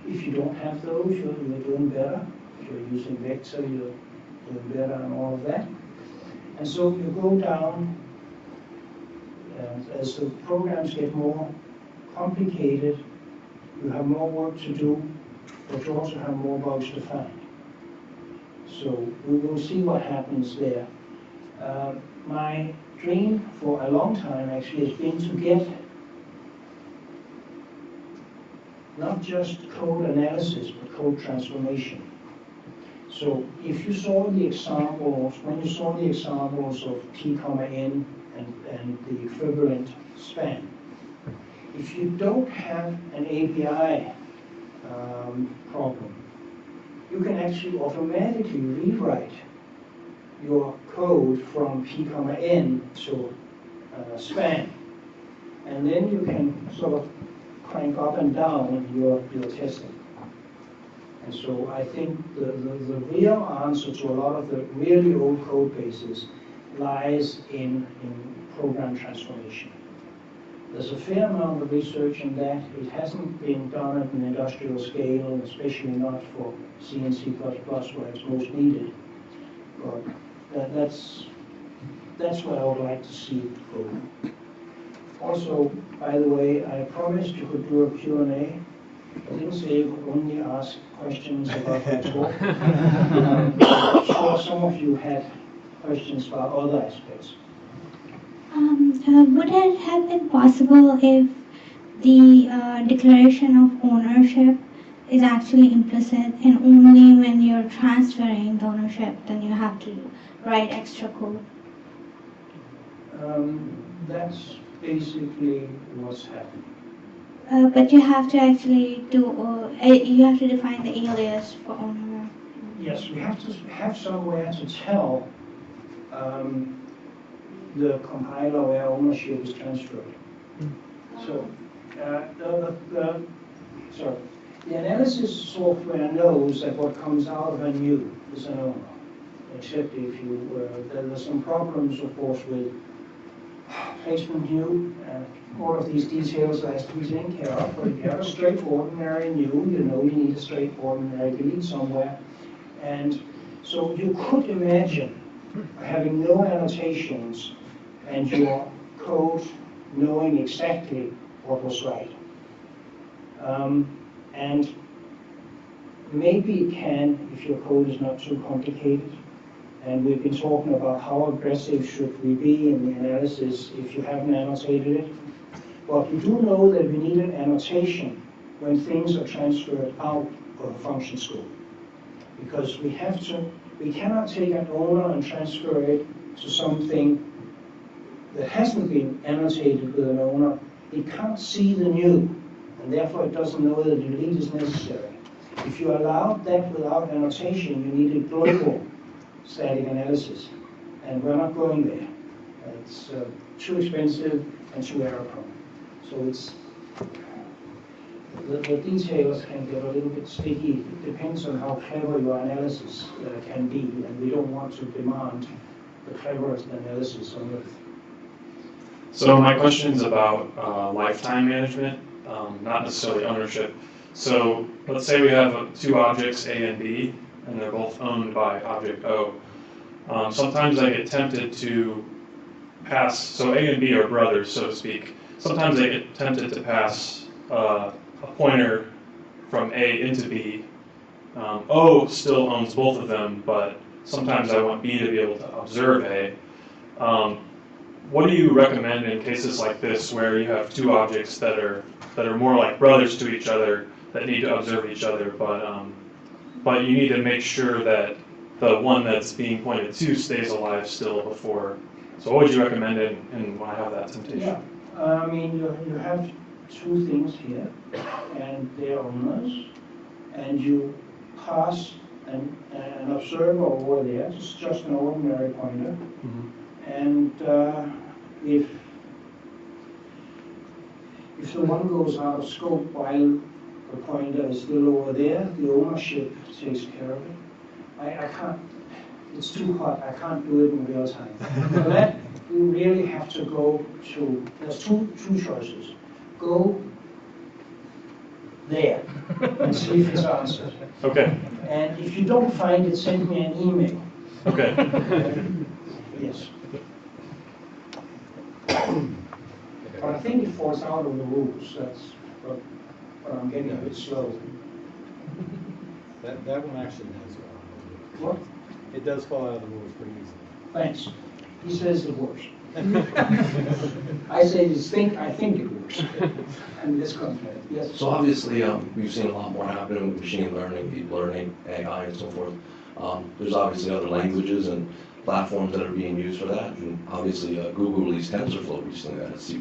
If you don't have those, you're doing better. If you're using vector, you're doing better and all of that. And so you go down, and as the programs get more complicated, you have more work to do, but you also have more bugs to find. So we will see what happens there. My dream for a long time actually has been to get not just code analysis, but code transformation. So if you saw the examples, when you saw the examples of P(n) and the equivalent span, if you don't have an API problem, you can actually automatically rewrite your code from P(n) to span. And then you can sort of crank up and down your testing. And so I think the real answer to a lot of the really old code bases lies in program transformation. There's a fair amount of research in that. It hasn't been done at an industrial scale, especially not for C and C++ where it's most needed. But that's where I would like to see it go. Also, by the way, I promised you could do a Q&A. I didn't say you could only ask questions about the talk. I'm sure some of you had questions about other aspects. Would it have been possible if the declaration of ownership is actually implicit and only when you're transferring the ownership then you have to write extra code? That's basically what's happening. But you have to actually do, you have to define the alias for owner. Yes, we have to have somewhere to tell the compiler where ownership is transferred. So, the analysis software knows that what comes out of a new is an owner, except if you, there's some problems, of course, with placement new. All of these details has to be taken care of, but if you have a straight ordinary new, you know you need a straight ordinary delete somewhere. And so you could imagine having no annotations and your code knowing exactly what was right. And maybe it can if your code is not too complicated. And we've been talking about how aggressive should we be in the analysis if you haven't annotated it. But we do know that we need an annotation when things are transferred out of a function scope. Because we cannot take an owner and transfer it to something that hasn't been annotated with an owner. It can't see the new, and therefore it doesn't know that the delete is necessary. If you allow that without annotation, you need a global static analysis, and we're not going there. It's too expensive and too error prone. So it's, the details can get a little bit sticky. It depends on how clever your analysis can be, and we don't want to demand the cleverest analysis on earth. So my question is about lifetime management, not necessarily ownership. So let's say we have two objects, A and B, and they're both owned by object O. Sometimes I get tempted to pass, so A and B are brothers, so to speak. Sometimes I get tempted to pass a pointer from A into B. O still owns both of them, but sometimes I want B to be able to observe A. What do you recommend in cases like this where you have two objects that are more like brothers to each other that need to observe each other, but you need to make sure that the one that's being pointed to stays alive still before. So what would you recommend in when I have that temptation? Yeah, I mean, you have two things here, and they're owners, and you pass an observer over there, just an ordinary pointer, and if the one goes out of scope while the pointer is still over there, the ownership takes care of it. I can't, it's too hot, I can't do it in real time. For that, we really have to go to, there's two choices. Go there and see if it's answered. Okay. And if you don't find it, send me an email. Okay. Yes. But I think it falls out of the rules, that's what I'm getting a bit slow. That one actually does fall out. What? It does fall out of the rules pretty easily. Thanks. He says it works. I say I think it works. And this comes later. Yes. So obviously, we've seen a lot more happening with machine learning, deep learning, AI, and so forth. There's obviously other languages and platforms that are being used for that. And obviously, Google released TensorFlow recently, that is C++.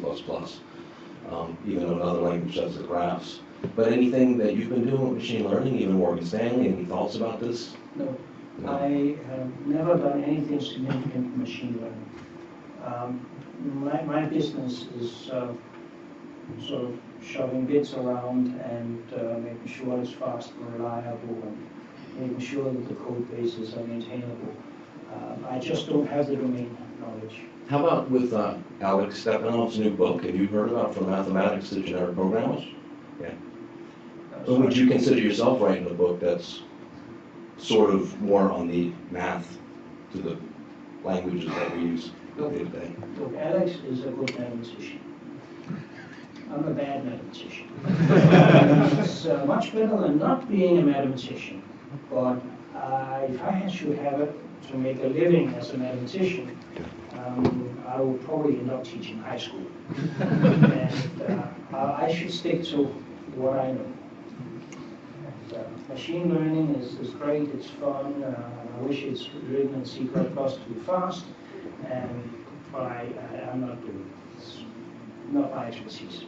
Even another language that's the graphs. But anything that you've been doing with machine learning, even Morgan Stanley, any thoughts about this? No. I have never done anything significant in machine learning. My business is sort of shoving bits around and making sure it's fast and reliable and making sure that the code bases are maintainable. I just don't have the domain knowledge. How about with Alex Stepanov's new book? Have you heard about From Mathematics to Generic Programmers? Yeah. So would you consider yourself writing a book that's sort of more on the math to the languages that we use day to day? Look, Alex is a good mathematician. I'm a bad mathematician. It's much better than not being a mathematician. But if I should have it to make a living as a mathematician, I would probably end up teaching high school. And I should stick to what I know. Machine learning is great, it's fun. I wish it's written in C++ to be fast, but I'm not doing it. It's not my expertise.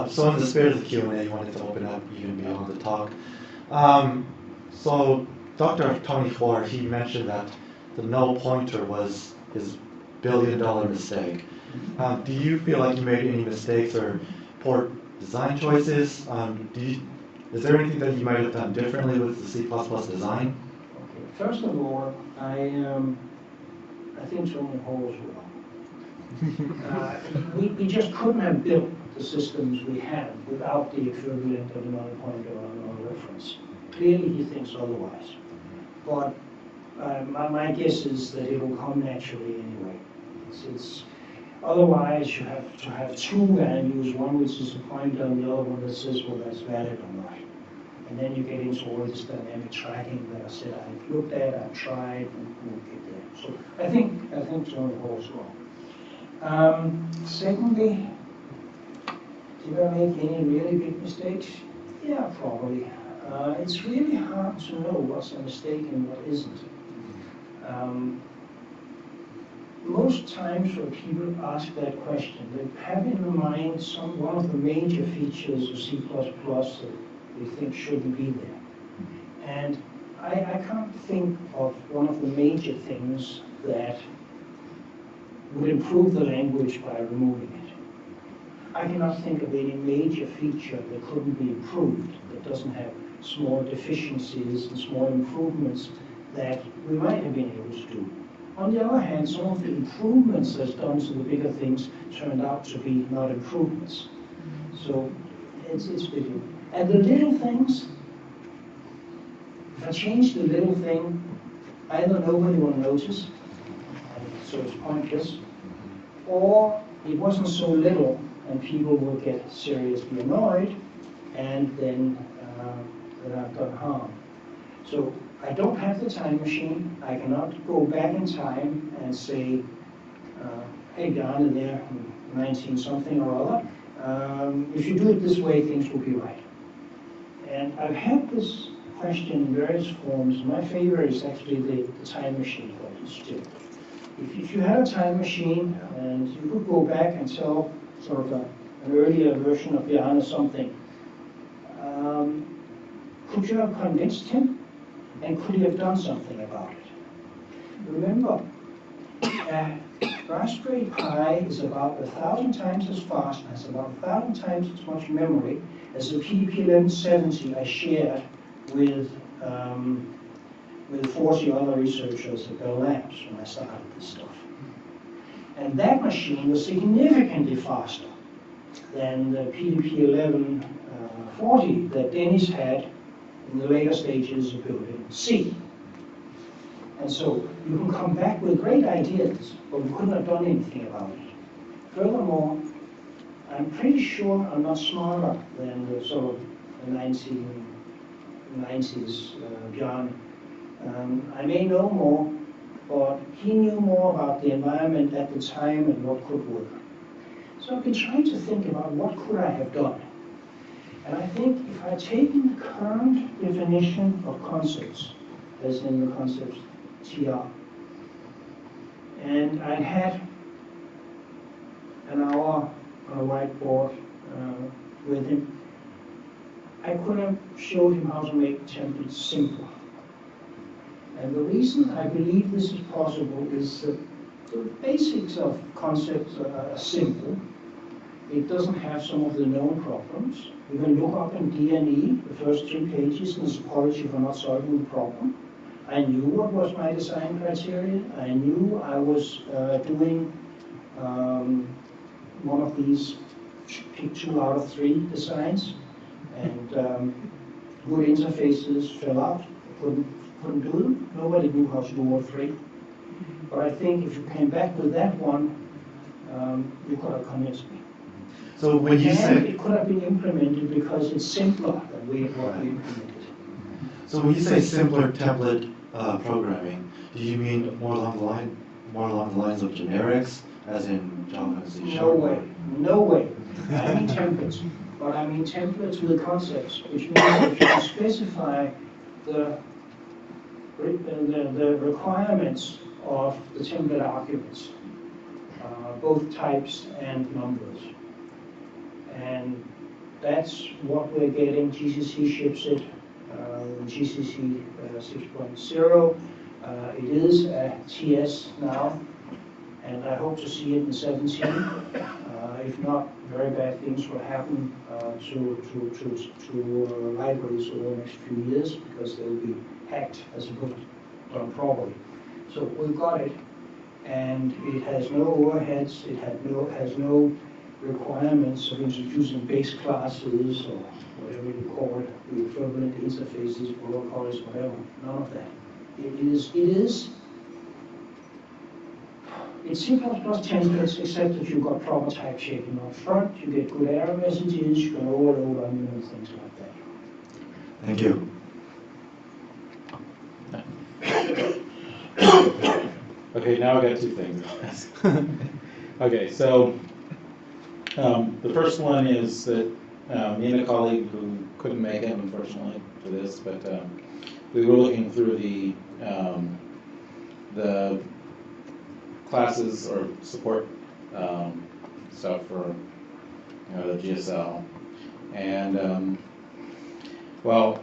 So in the spirit of the Q&A, you wanted to open up even beyond the talk. So Dr. Tony Hoare, he mentioned that the null pointer was his billion-dollar mistake. Do you feel like you made any mistakes or poor design choices? Is there anything that you might have done differently with the C++ design? Okay. First of all, I think Tony Hoare well. We just couldn't have built the systems we have without the equivalent of a null pointer or a null reference. Clearly, he thinks otherwise. But my guess is that it will come naturally anyway. Otherwise, you have to have two values, one which is a pointer and the other one that says, well, that's valid or not. And then you get into all this dynamic tracking that I said I've looked at, I've tried, and we'll get there. So I think Tony Hoare is wrong. Secondly, did I make any really big mistakes? Yeah, probably. It's really hard to know what's a mistake and what isn't. Most times when people ask that question, they have in mind one of the major features of C++ that they think shouldn't be there. And I can't think of one of the major things that would improve the language by removing it. I cannot think of any major feature that couldn't be improved, that doesn't have small deficiencies and small improvements that we might have been able to do. On the other hand, some of the improvements that's done to the bigger things turned out to be not improvements. So it's big. And the little things, if I change the little thing, either nobody will notice, and so it's pointless, or it wasn't so little and people will get seriously annoyed, and then I've done harm. So I don't have the time machine. I cannot go back in time and say, hey, Bjarne there, 19 something or other, if you do it this way, things will be right. And I've had this question in various forms. My favorite is actually the time machine one still. If you had a time machine and you could go back and tell sort of an earlier version of Bjarne something, could you have convinced him? And could he have done something about it? Remember, Raspberry Pi is about 1,000 times as fast, has about 1,000 times as much memory as the PDP-1170 I shared with 40 other researchers at Bell Labs when I started this stuff. And that machine was significantly faster than the PDP-1140 that Dennis had in the later stages of building C. And so you can come back with great ideas, but we couldn't have done anything about it. Furthermore, I'm pretty sure I'm not smarter than the sort of the 1990s Bjarne. I may know more, but he knew more about the environment at the time and what could work. So I've been trying to think about what could I have done. And I think if I'd taken the current definition of concepts, as in the concepts TR, and I had an hour on a whiteboard with him, I could have showed him how to make templates simpler. And the reason I believe this is possible is that the basics of concepts are simple. It doesn't have some of the known problems. You can look up in D&E, the first 3 pages, and it's apology for not solving the problem. I knew what was my design criteria. I knew I was doing one of these pick 2 out of 3 designs, and good interfaces fell out. Couldn't do them. Nobody knew how to do all 3. But I think if you came back with that one, you could have convinced me. So when you And say, it could have been implemented because it's simpler than what we implemented. so when you say simpler template programming, do you mean more along the lines of generics, as in Java and C#? No way, no way. I mean templates, but I mean templates with concepts, which means that you can specify the requirements of the template arguments, both types and numbers. And that's what we're getting. GCC ships it, GCC 6.0. It is a TS now, and I hope to see it in 17. If not, very bad things will happen to libraries over the next few years because they'll be hacked as opposed to done properly. So we've got it, and it has no overheads. It has no requirements of introducing base classes or whatever you call it, the equivalent interfaces, protocols, whatever. None of that. It's C++ templates, except that you've got proper type checking up front. You get good error messages. You can overload onion and things like that. Thank you. Okay, now I got 2 things. Okay, so the first one is that me and a colleague who couldn't make it, unfortunately, for this, but we were looking through the classes or support stuff for the GSL, and well,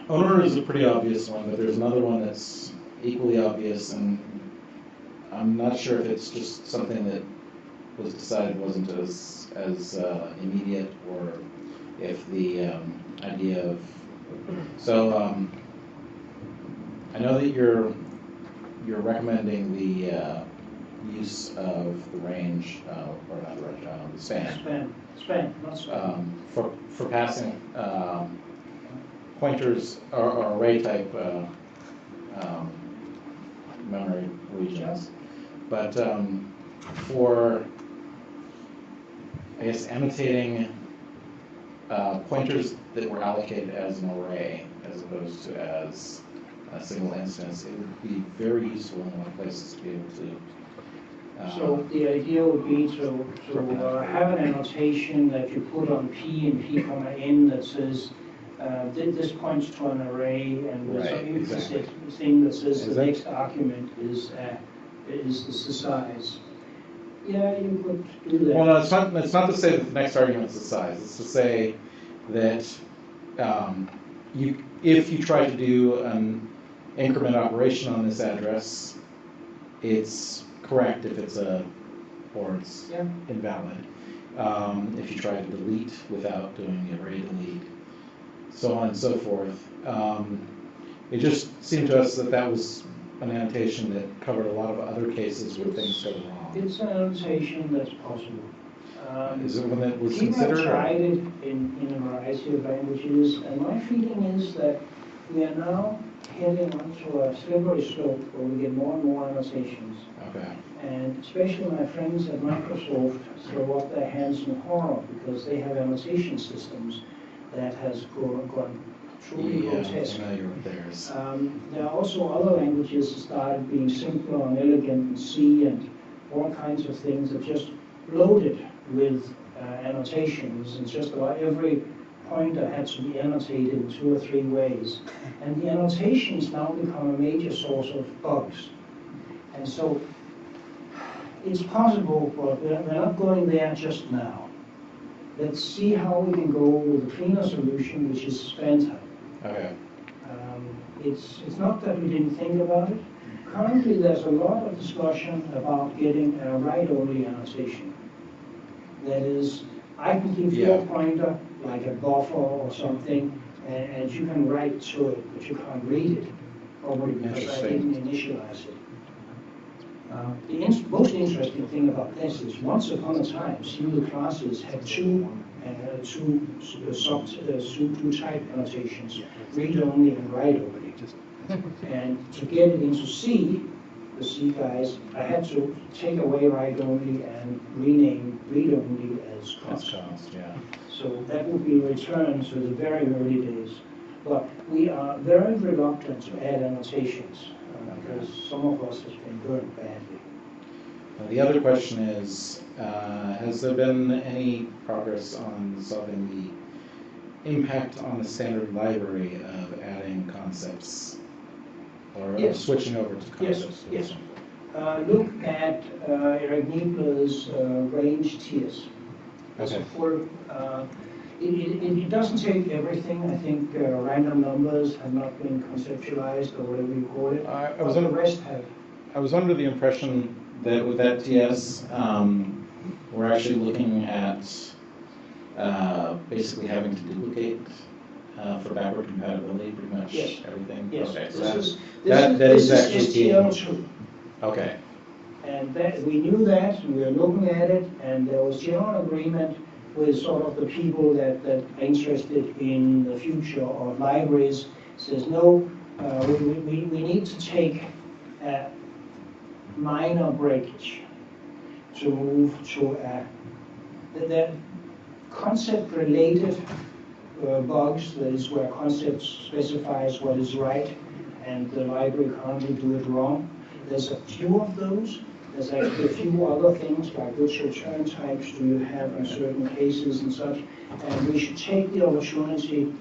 owner is a pretty obvious one, but there's another one that's equally obvious, and I'm not sure if it's just something that was decided wasn't as immediate, or if the idea of, so I know that you're recommending the use of the range, or not the range, the span. Span, not span. For passing pointers or array type memory regions. But for, I guess, annotating pointers that were allocated as an array as opposed to as a single instance, it would be very useful in a lot of places to be able to. So the idea would be to have an annotation that you put on P and P comma N that says this points to an array, and there's Right, some implicit exactly. thing that says the Exactly. next argument is the size. Yeah, you could do that. Well, no, it's not to say that the next argument is the size. It's to say that if you try to do an increment operation on this address, it's correct if it's or it's invalid. If you try to delete without doing the array delete, so on and so forth. It just seemed to us that that was an annotation that covered a lot of other cases where things go wrong. It's an annotation that's possible. Is it one that was People considered? have tried it in a variety of languages, and my feeling is that we are now heading onto a slippery slope where we get more and more annotations. Okay. And especially my friends at Microsoft throw up their hands in horror because they have annotation systems that has gone truly grotesque. Familiar with theirs. There are also other languages that started being simpler and elegant, and C and all kinds of things that just loaded with annotations, and just about every pointer had to be annotated in 2 or 3 ways. And the annotations now become a major source of bugs. And so it's possible, but we're not going there just now. Let's see how we can go with a cleaner solution, which is span type. Okay. It's not that we didn't think about it. Currently, there's a lot of discussion about getting a write-only annotation. That is, I can give you a pointer, like a buffer or something, and you can write to it, but you can't read it, probably because I didn't initialize it. The most interesting thing about this is, once upon a time, single classes had two type annotations, read-only and write-only. And to get it into C, the C guys, I had to take away write-only and rename read-only as const. Yeah. So that would be returned to the very early days. But we are very reluctant to add annotations because some of us have been burned badly. The other question is, has there been any progress on solving the impact on the standard library of adding concepts or switching over to concepts? Yes. Look at Eric Niebler's range tiers. Okay. It doesn't take everything. I think random numbers have not been conceptualized, or whatever you call it. The rest have. I was under the impression that with that TS, we're actually looking at basically having to duplicate for backward compatibility, pretty much everything. Yes. Okay. So This is STL2. Okay. And that, we knew that, and we were looking at it, and there was general agreement with sort of the people that are interested in the future of libraries. Says no, we need to take minor breakage to move to the concept-related bugs, that is where concept specifies what is right, and the library can't do it wrong. There's a few of those. There's actually a few other things, like which return types do you have in certain cases and such. And we should take the opportunity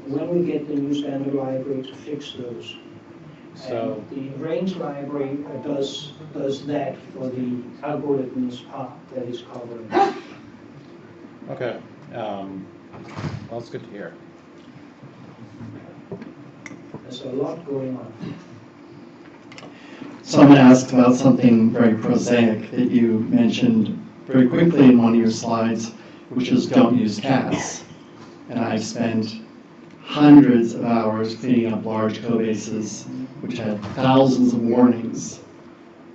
when we get the new standard library to fix those. So and the range library does that for the algorithms part that is covering. Okay. Well, that's good to hear. There's a lot going on. So I'm going to ask about something very prosaic that you mentioned very quickly in one of your slides, which is don't use casts. And I've spent hundreds of hours cleaning up large code bases, which had thousands of warnings,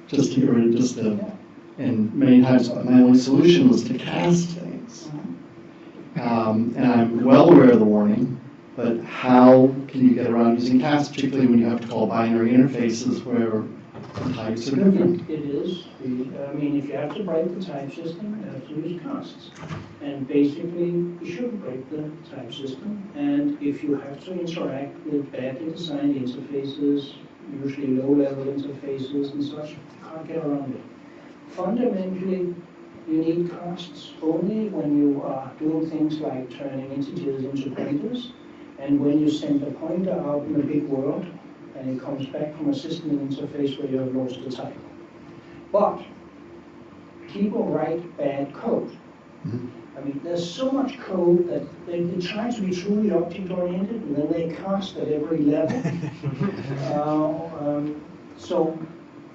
just to get rid of just the, and many times my only solution was to cast things. And I'm well aware of the warning, but how can you get around using casts, particularly when you have to call binary interfaces where the types are different? It is. I mean, if you have to break the type system, you have to use casts. And basically, you shouldn't break the type system. And if you have to interact with badly designed interfaces, usually low-level interfaces and such, you can't get around it. Fundamentally, you need casts only when you are doing things like turning integers into pointers, and when you send a pointer out in a big world, and it comes back from a system interface where you have lost the type. But people write bad code. I mean, there's so much code that they try to be truly object-oriented, and then they cast at every level. So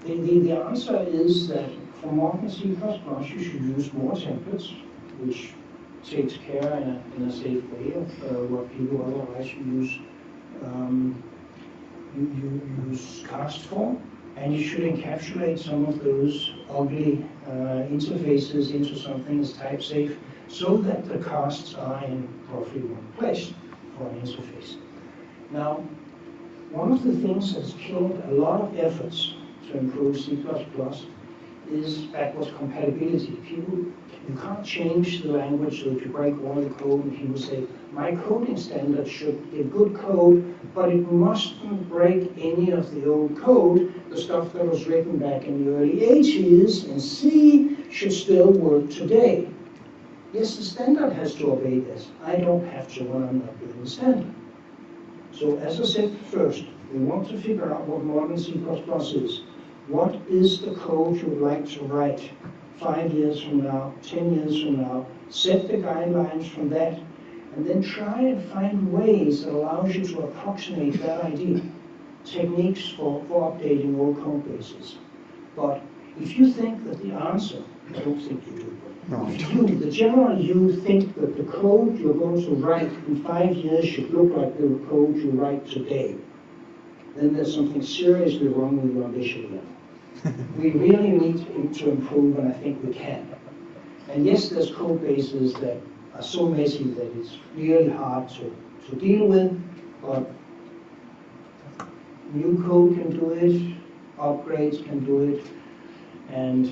the answer is that for modern C++, you should use more templates, which takes care in a safe way of what people otherwise use. You use cast for, and you should encapsulate some of those ugly interfaces into something that's type safe, so that the casts are in roughly one place for an interface. Now, one of the things that's killed a lot of efforts to improve C++ is backwards compatibility. You can't change the language, so if you break all the code and people say, my coding standard should be good code, but it mustn't break any of the old code. The stuff that was written back in the early 80s in C should still work today. Yes, the standard has to obey this. I don't have to when I'm not building the standard. So as I said first, we want to figure out what modern C++ is. What is the code you would like to write 5 years from now, 10 years from now? Set the guidelines from that, and then try and find ways that allows you to approximate that idea. Techniques for updating old code bases. But if you think that the answer, I don't think you do, but if you, the general you, think that the code you're going to write in 5 years should look like the code you write today, then there's something seriously wrong with your ambition level. We really need to improve, and I think we can. And yes, there's code bases that are so messy that it's really hard to deal with, but new code can do it, upgrades can do it, and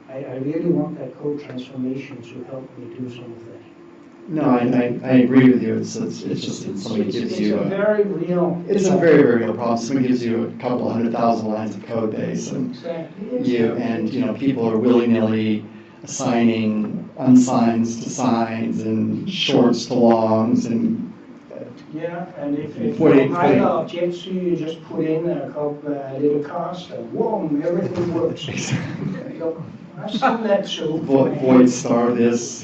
I really want that code transformation to help me do some of that. No, I agree with you. It's just that somebody gives you a very real. It's a very, very real problem. Somebody gives you a couple 100,000 lines of code base, and people are willy-nilly assigning unsigns to signs and shorts to longs, and yeah, and if you compile objects, you just put in a little cast, and boom, everything works. I've seen that too. Void star this.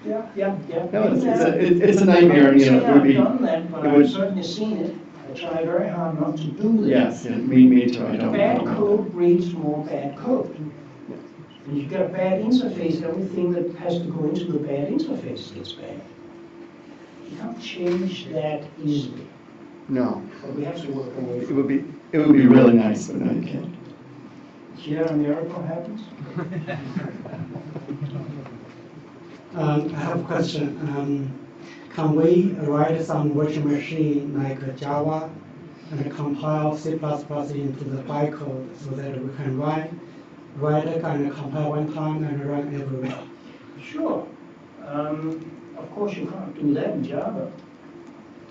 Yeah. No, it's a nightmare. I've done that, but I've certainly seen it. I try very hard not to do that. Yes, me too. I don't. Bad code breeds more bad code. And you've got a bad interface, everything that has to go into the bad interface gets bad. You can't change that easily. No. But we have to work away It from would be really nice, but no, you can't. Here a miracle happens. I have a question. Can we write some virtual machine like Java and compile C++ into the bytecode so that we can write it and compile one time and run everywhere? Sure. Of course, you can't do that in Java.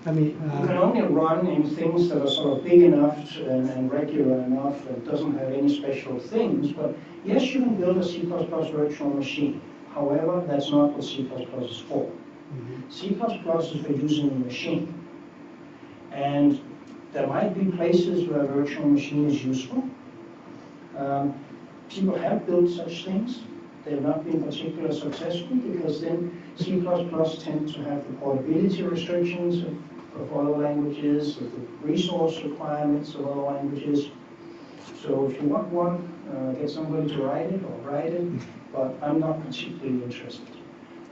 I mean, you can only run in things that are sort of big enough and regular enough and doesn't have any special things. But yes, you can build a C++ virtual machine. However, that's not what C++ is for. C++ is for using a machine. And there might be places where a virtual machine is useful. People have built such things. They have not been particularly successful because then C++ tend to have the portability restrictions of other languages, of the resource requirements of other languages. So if you want one, get somebody to write it or write it, but I'm not particularly interested.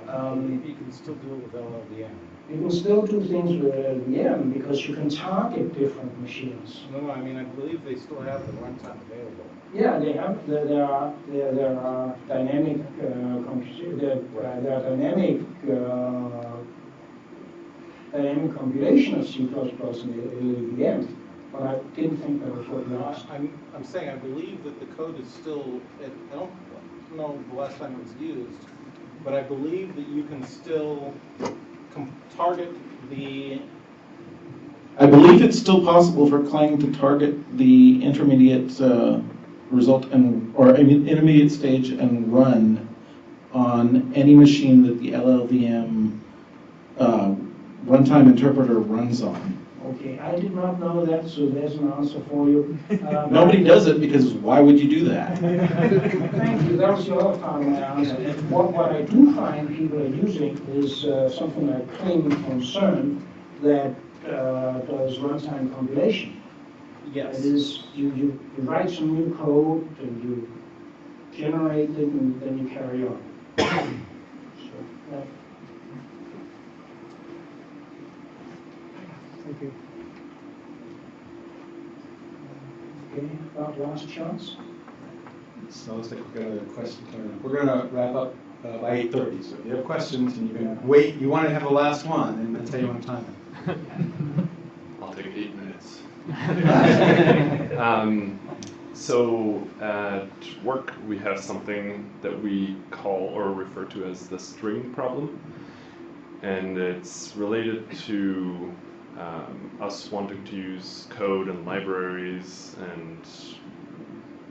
You can still do it with LLVM. You can still do things with LLVM because you can target different machines. No, I mean, I believe they still have the runtime available. Yeah, they have. There are dynamic dynamic compilation of C++ in LLVM, but I didn't think that was what you asked. I'm saying I believe that the code is still. I don't know the last time it was used, but I believe that you can still target the. I believe it's still possible for Clang to target the intermediate result intermediate stage and run on any machine that the LLVM runtime interpreter runs on. Okay, I did not know that, so there's an answer for you. Nobody does it because why would you do that? Thank you, that was the other part of my answer. What I do find people are using is something like Clang Concern that does runtime compilation. Yes. It is, you write some new code and you generate it and then you carry on. So, Thank you. okay, about last chance. So let's take a question turn. We're going to wrap up by 8:30. So if you have questions and you can wait, you want to have the last one, and that's how you want to time it. I'll take 8 minutes. So at work, we have something that we call or refer to as the string problem. And it's related to us wanting to use code and libraries and,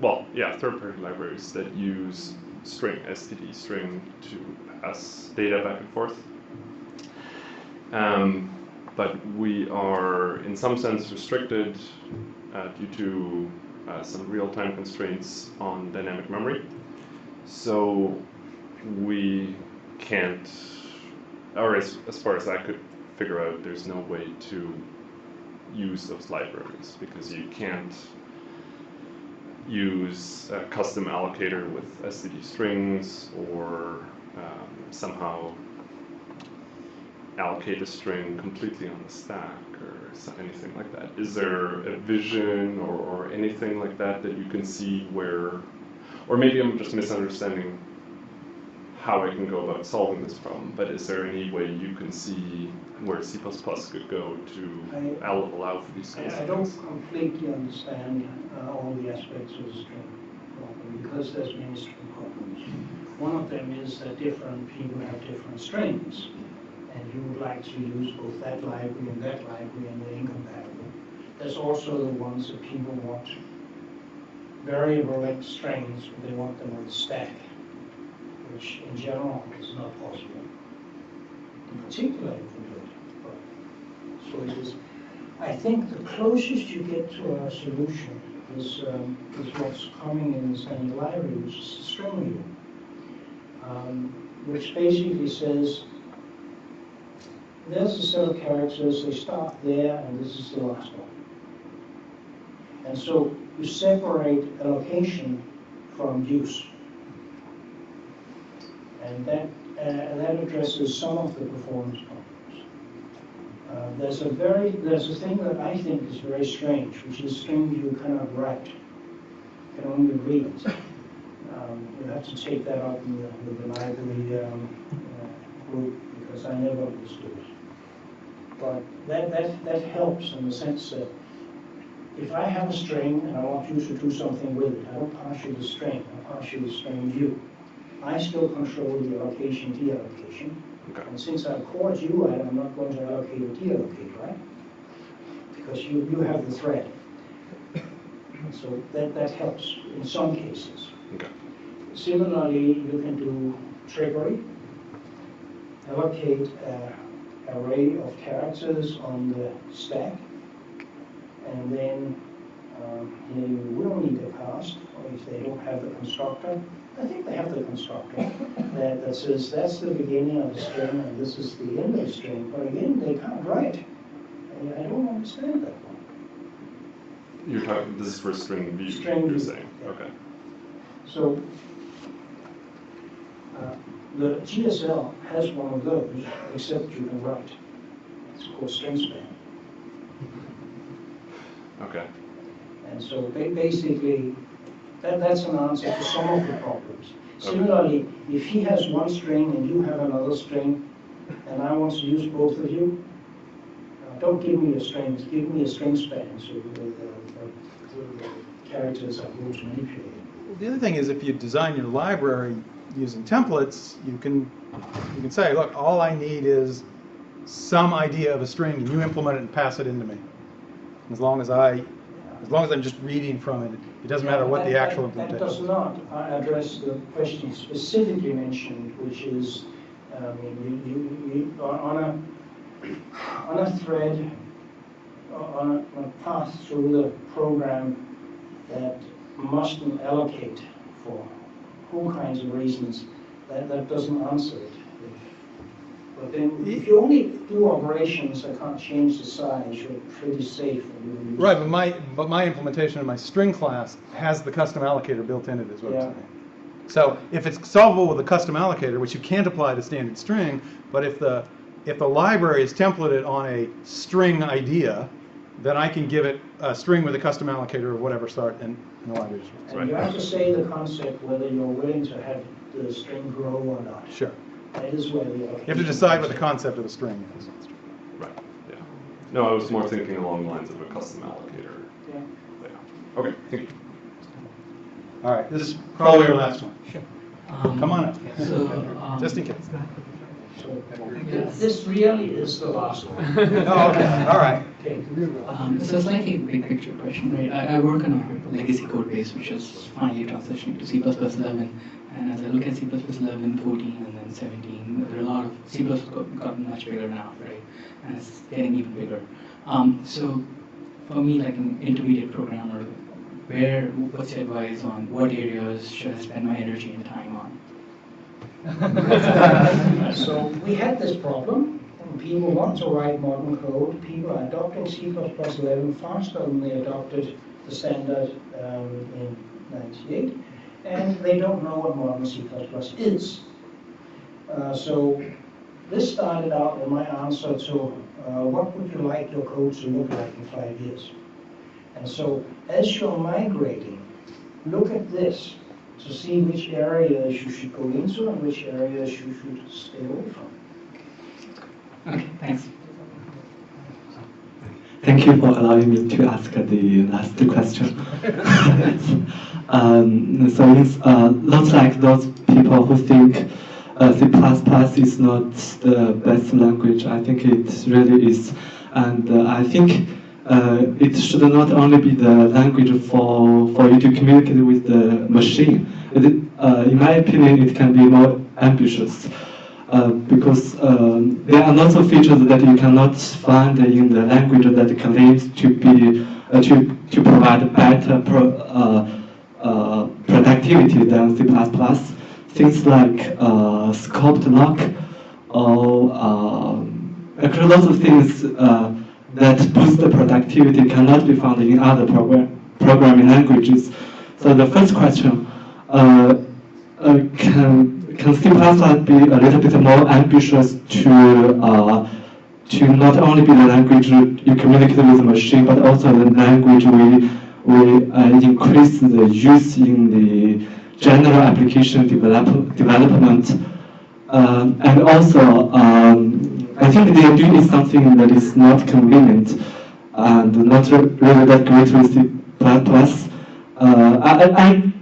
well, yeah, third-party libraries that use string, std string, to pass data back and forth. But we are, in some sense, restricted due to some real-time constraints on dynamic memory. So we can't, or as far as I could figure out, there's no way to use those libraries because you can't use a custom allocator with std strings or somehow allocate a string completely on the stack or anything like that. Is there a vision or anything like that that you can see where, or maybe I'm just misunderstanding how I can go about solving this problem, but is there any way you can see where C++ could go to allow for these kinds of I don't things? completely understand all the aspects of the string problem because there's many string problems. One of them is that different people have different strings, and you would like to use both that library and they're incompatible. There's also the ones that people want variable length strings, but they want them on the stack, which in general is not possible. In particular, you can do it. But, so it is. I think the closest you get to a solution is what's coming in the standard library, which is the string view, which basically says there's a set of characters, they start there, and this is the last one. And so you separate allocation from use. And that addresses some of the performance problems. There's a thing that I think is very strange, which is string you cannot write, you can only read. You have to take that up with the library group because I never understood it. But that helps in the sense that if I have a string and I want you to do something with it, I don't pass you the string, I pass you the string view. I still control the allocation, deallocation. Okay. And since I called you, I'm not going to allocate or deallocate, right? Because you have the thread. So that helps in some cases. Okay. Similarly, you can do trickery, allocate an array of characters on the stack, and then you will need a cast, or if they don't have the constructor. I think they have the constructor that says that's the beginning of the string and this is the end of the string. But again, they can't write. I don't understand that one. You're talking, this is for string view, String you're view, saying, yeah. okay. So the GSL has one of those, except you can write. It's called string span. Okay. And so basically, that's an answer to some of the problems. Similarly, if he has one string and you have another string, and I want to use both of you, don't give me your strings, give me a string span so the characters are able to manipulate. The other thing is if you design your library using templates, you can say, look, all I need is some idea of a string, and you implement it and pass it into me. As long as I'm just reading from it, it doesn't matter what the actual implementation That is. does not address the question specifically mentioned, which is on a thread, on a path through the program that mustn't allocate for all kinds of reasons, that doesn't answer it. But then if you only do operations that can't change the size, you're pretty safe. Right, but my implementation of my string class has the custom allocator built in it, is what I'm saying. So if it's solvable with a custom allocator, which you can't apply to standard string, but if the library is templated on a string idea, then I can give it a string with a custom allocator of whatever sort, and the library just works. And you have to say the concept whether you're willing to have the string grow or not. Sure. That is where the You have to decide what the concept of a string is. Right, yeah. No, I was more thinking along the lines of a custom allocator. Yeah. Yeah. Okay, thank you. All right, this is probably your last one. Sure. Come on up. So, just in case. So this really is the last one. Oh, okay. All right. Okay. So it's like a big picture question, right? I work on a legacy code base, which is finally transitioning to C++ 11. And as I look at C++ 11, 14, and then 17, there are a lot of C++ gotten much bigger now, right? And it's getting even bigger. So for me, like an intermediate programmer, what's your advice on what areas should I spend my energy and time on? So we had this problem. People want to write modern code. People are adopting C++ 11 faster than they adopted the standard in '98. And they don't know what modern C++ is. So this started out in my answer to what would you like your code to look like in 5 years? And so as you're migrating, look at this to see which areas you should go into and which areas you should stay away from. Okay, thanks. Thank you for allowing me to ask the last question. So it's not like those people who think C++ is not the best language. I think it really is. And I think it should not only be the language for you to communicate with the machine. In my opinion, it can be more ambitious. Because there are lots of features that you cannot find in the language that claims to be to provide better productivity than C++. Things like scoped lock or actually lots of things that boost the productivity cannot be found in other programming languages. So the first question, can C++ be a little bit more ambitious to not only be the language you communicate with the machine, but also the language we increase the use in the general application development. And also, I think they are doing something that is not convenient and not really that great with C++.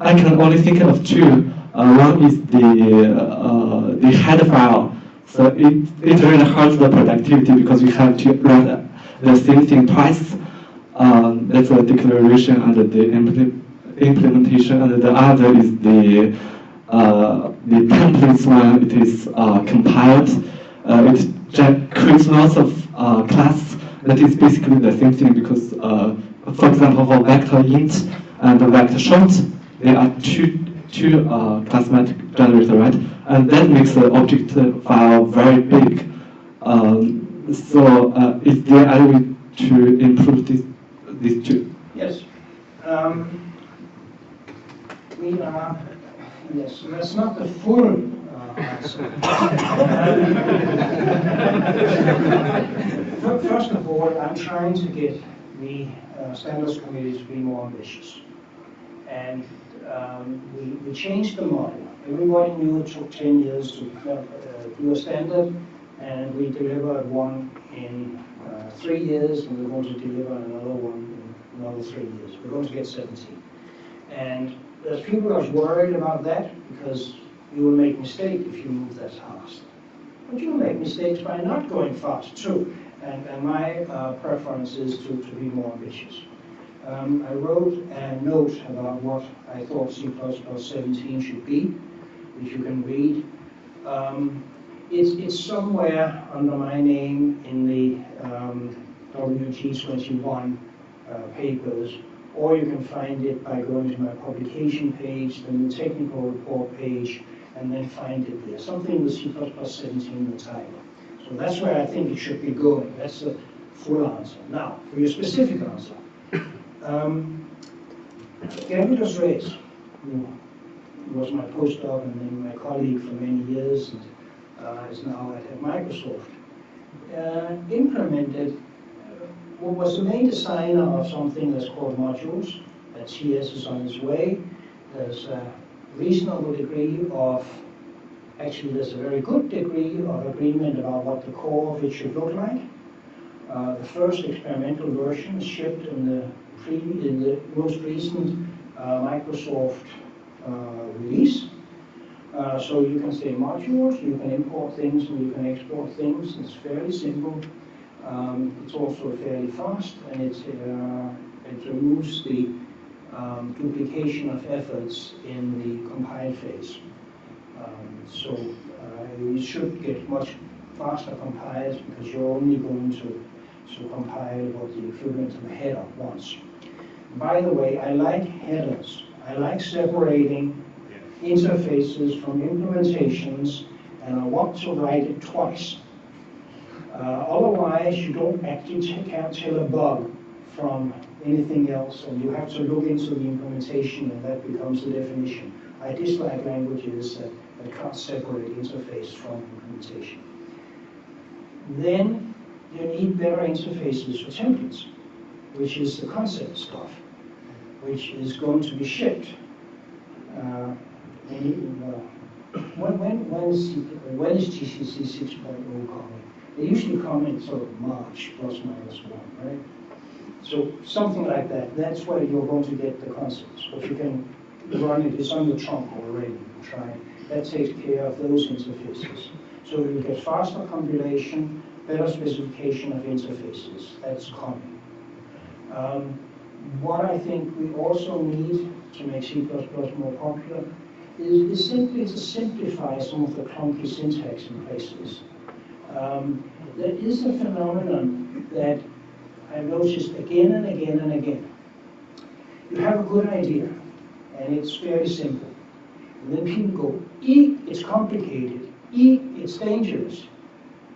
I can only think of two. One is the header file. So it really hurts the productivity because you have to run the same thing twice. That's a declaration under the implementation, and the other is the templates when it is compiled. It creates lots of class that is basically the same thing because, for example, for vector int and vector short, there are two class generator, right? And that makes the object file very big. So is there any way to improve these two? Yes. We are, yes, that's not the full answer. First of all, I'm trying to get the standards committee to be more ambitious. And we changed the model. Everybody knew it took 10 years to do a standard, and we delivered one in 3 years, and we're going to deliver another one in another 3 years. We're going to get 17. And there's people that are worried about that because you will make mistakes if you move that fast. But you will make mistakes by not going fast too. And my preference is to be more ambitious. I wrote a note about what I thought C++ 17 should be, which you can read. It's somewhere under my name in the WG21 papers, or you can find it by going to my publication page, then the technical report page, and then find it there. Something with C++ 17 in the title. So that's where I think it should be going. That's the full answer. Now, for your specific answer. Bjarne Stroustrup, who was my postdoc and then my colleague for many years, and is now at Microsoft, implemented what was the main designer of something that's called modules. That TS is on its way. There's a reasonable degree of, actually there's a very good degree of agreement about what the core of it should look like. The first experimental version shipped in the most recent Microsoft release. So you can say modules, you can import things and you can export things. It's fairly simple. It's also fairly fast, and it removes the duplication of efforts in the compile phase. So you should get much faster compiles because you're only going to compile what the equivalent of a header wants. By the way, I like headers. I like separating interfaces from implementations, and I want to write it twice. Otherwise, you don't actually can't tell a bug from anything else, and you have to look into the implementation, and that becomes the definition. I dislike languages that can't separate interface from implementation. Then you need better interfaces for templates, which is the concept stuff, which is going to be shipped. When is GCC 6.0 coming? They usually come in sort of March, ±1, right? So something like that. That's where you're going to get the concepts. But you can run it. It's on the trunk already. Try it. That takes care of those interfaces. So you get faster compilation, better specification of interfaces. That's coming. What I think we also need to make C++ more popular is simply to simplify some of the clunky syntax in places. There is a phenomenon that I've noticed again and again and again. You have a good idea, and it's fairly simple. And then people go, it's complicated, it's dangerous.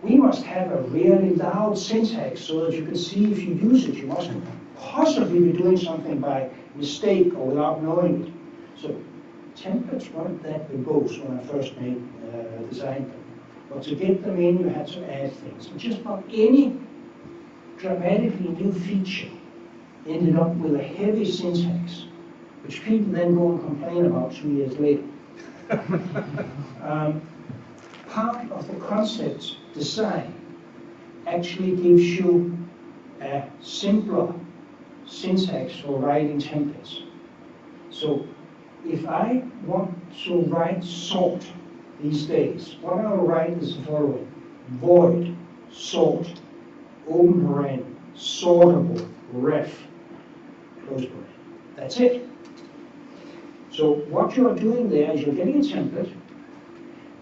We must have a really loud syntax so that you can see if you use it. You mustn't possibly be doing something by mistake or without knowing it. So templates weren't that verbose when I first designed them. But to get them in, you had to add things. And just about any dramatically new feature ended up with a heavy syntax, which people then go and complain about 2 years later. Part of the concept design actually gives you a simpler syntax for writing templates. So if I want to write sort these days, what I'll write is the following: void, sort, open paren, sortable, ref, close paren. That's it. So what you're doing there is you're getting a template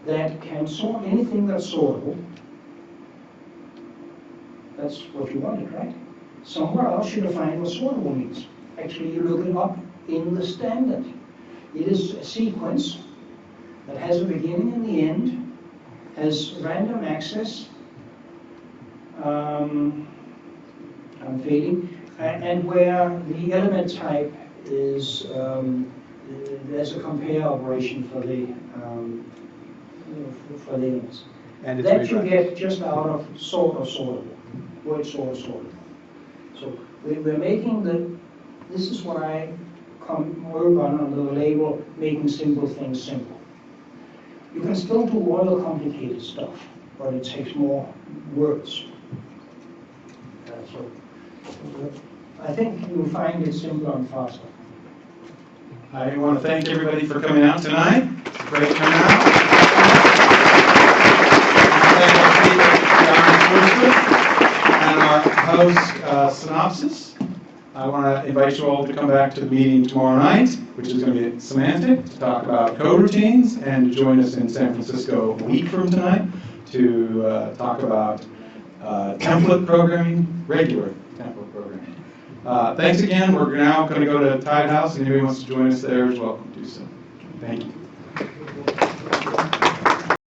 that can sort anything that's sortable. That's what you wanted, right? Somewhere else you define what sortable means. Actually, you look it up in the standard. It is a sequence that has a beginning and the end, has random access, I'm fading, and where the element type is there's a compare operation for the links. And it's That you rewrite. get just out of sortable, word sortable. So we're making this is what I work on under the label, making simple things simple. You can still do all the complicated stuff, but it takes more words. So I think you'll find it simpler and faster. I want to thank everybody for coming out tonight. Great turnout. Thank our speaker, Bjarne Stroustrup, and our host, Synopsis. I want to invite you all to come back to the meeting tomorrow night, which is going to be semantic, to talk about code routines, and to join us in San Francisco a week from tonight to talk about template programming, regular template programming. Thanks again. We're now going to go to Tide House, and anybody wants to join us there is welcome to do so. Thank you.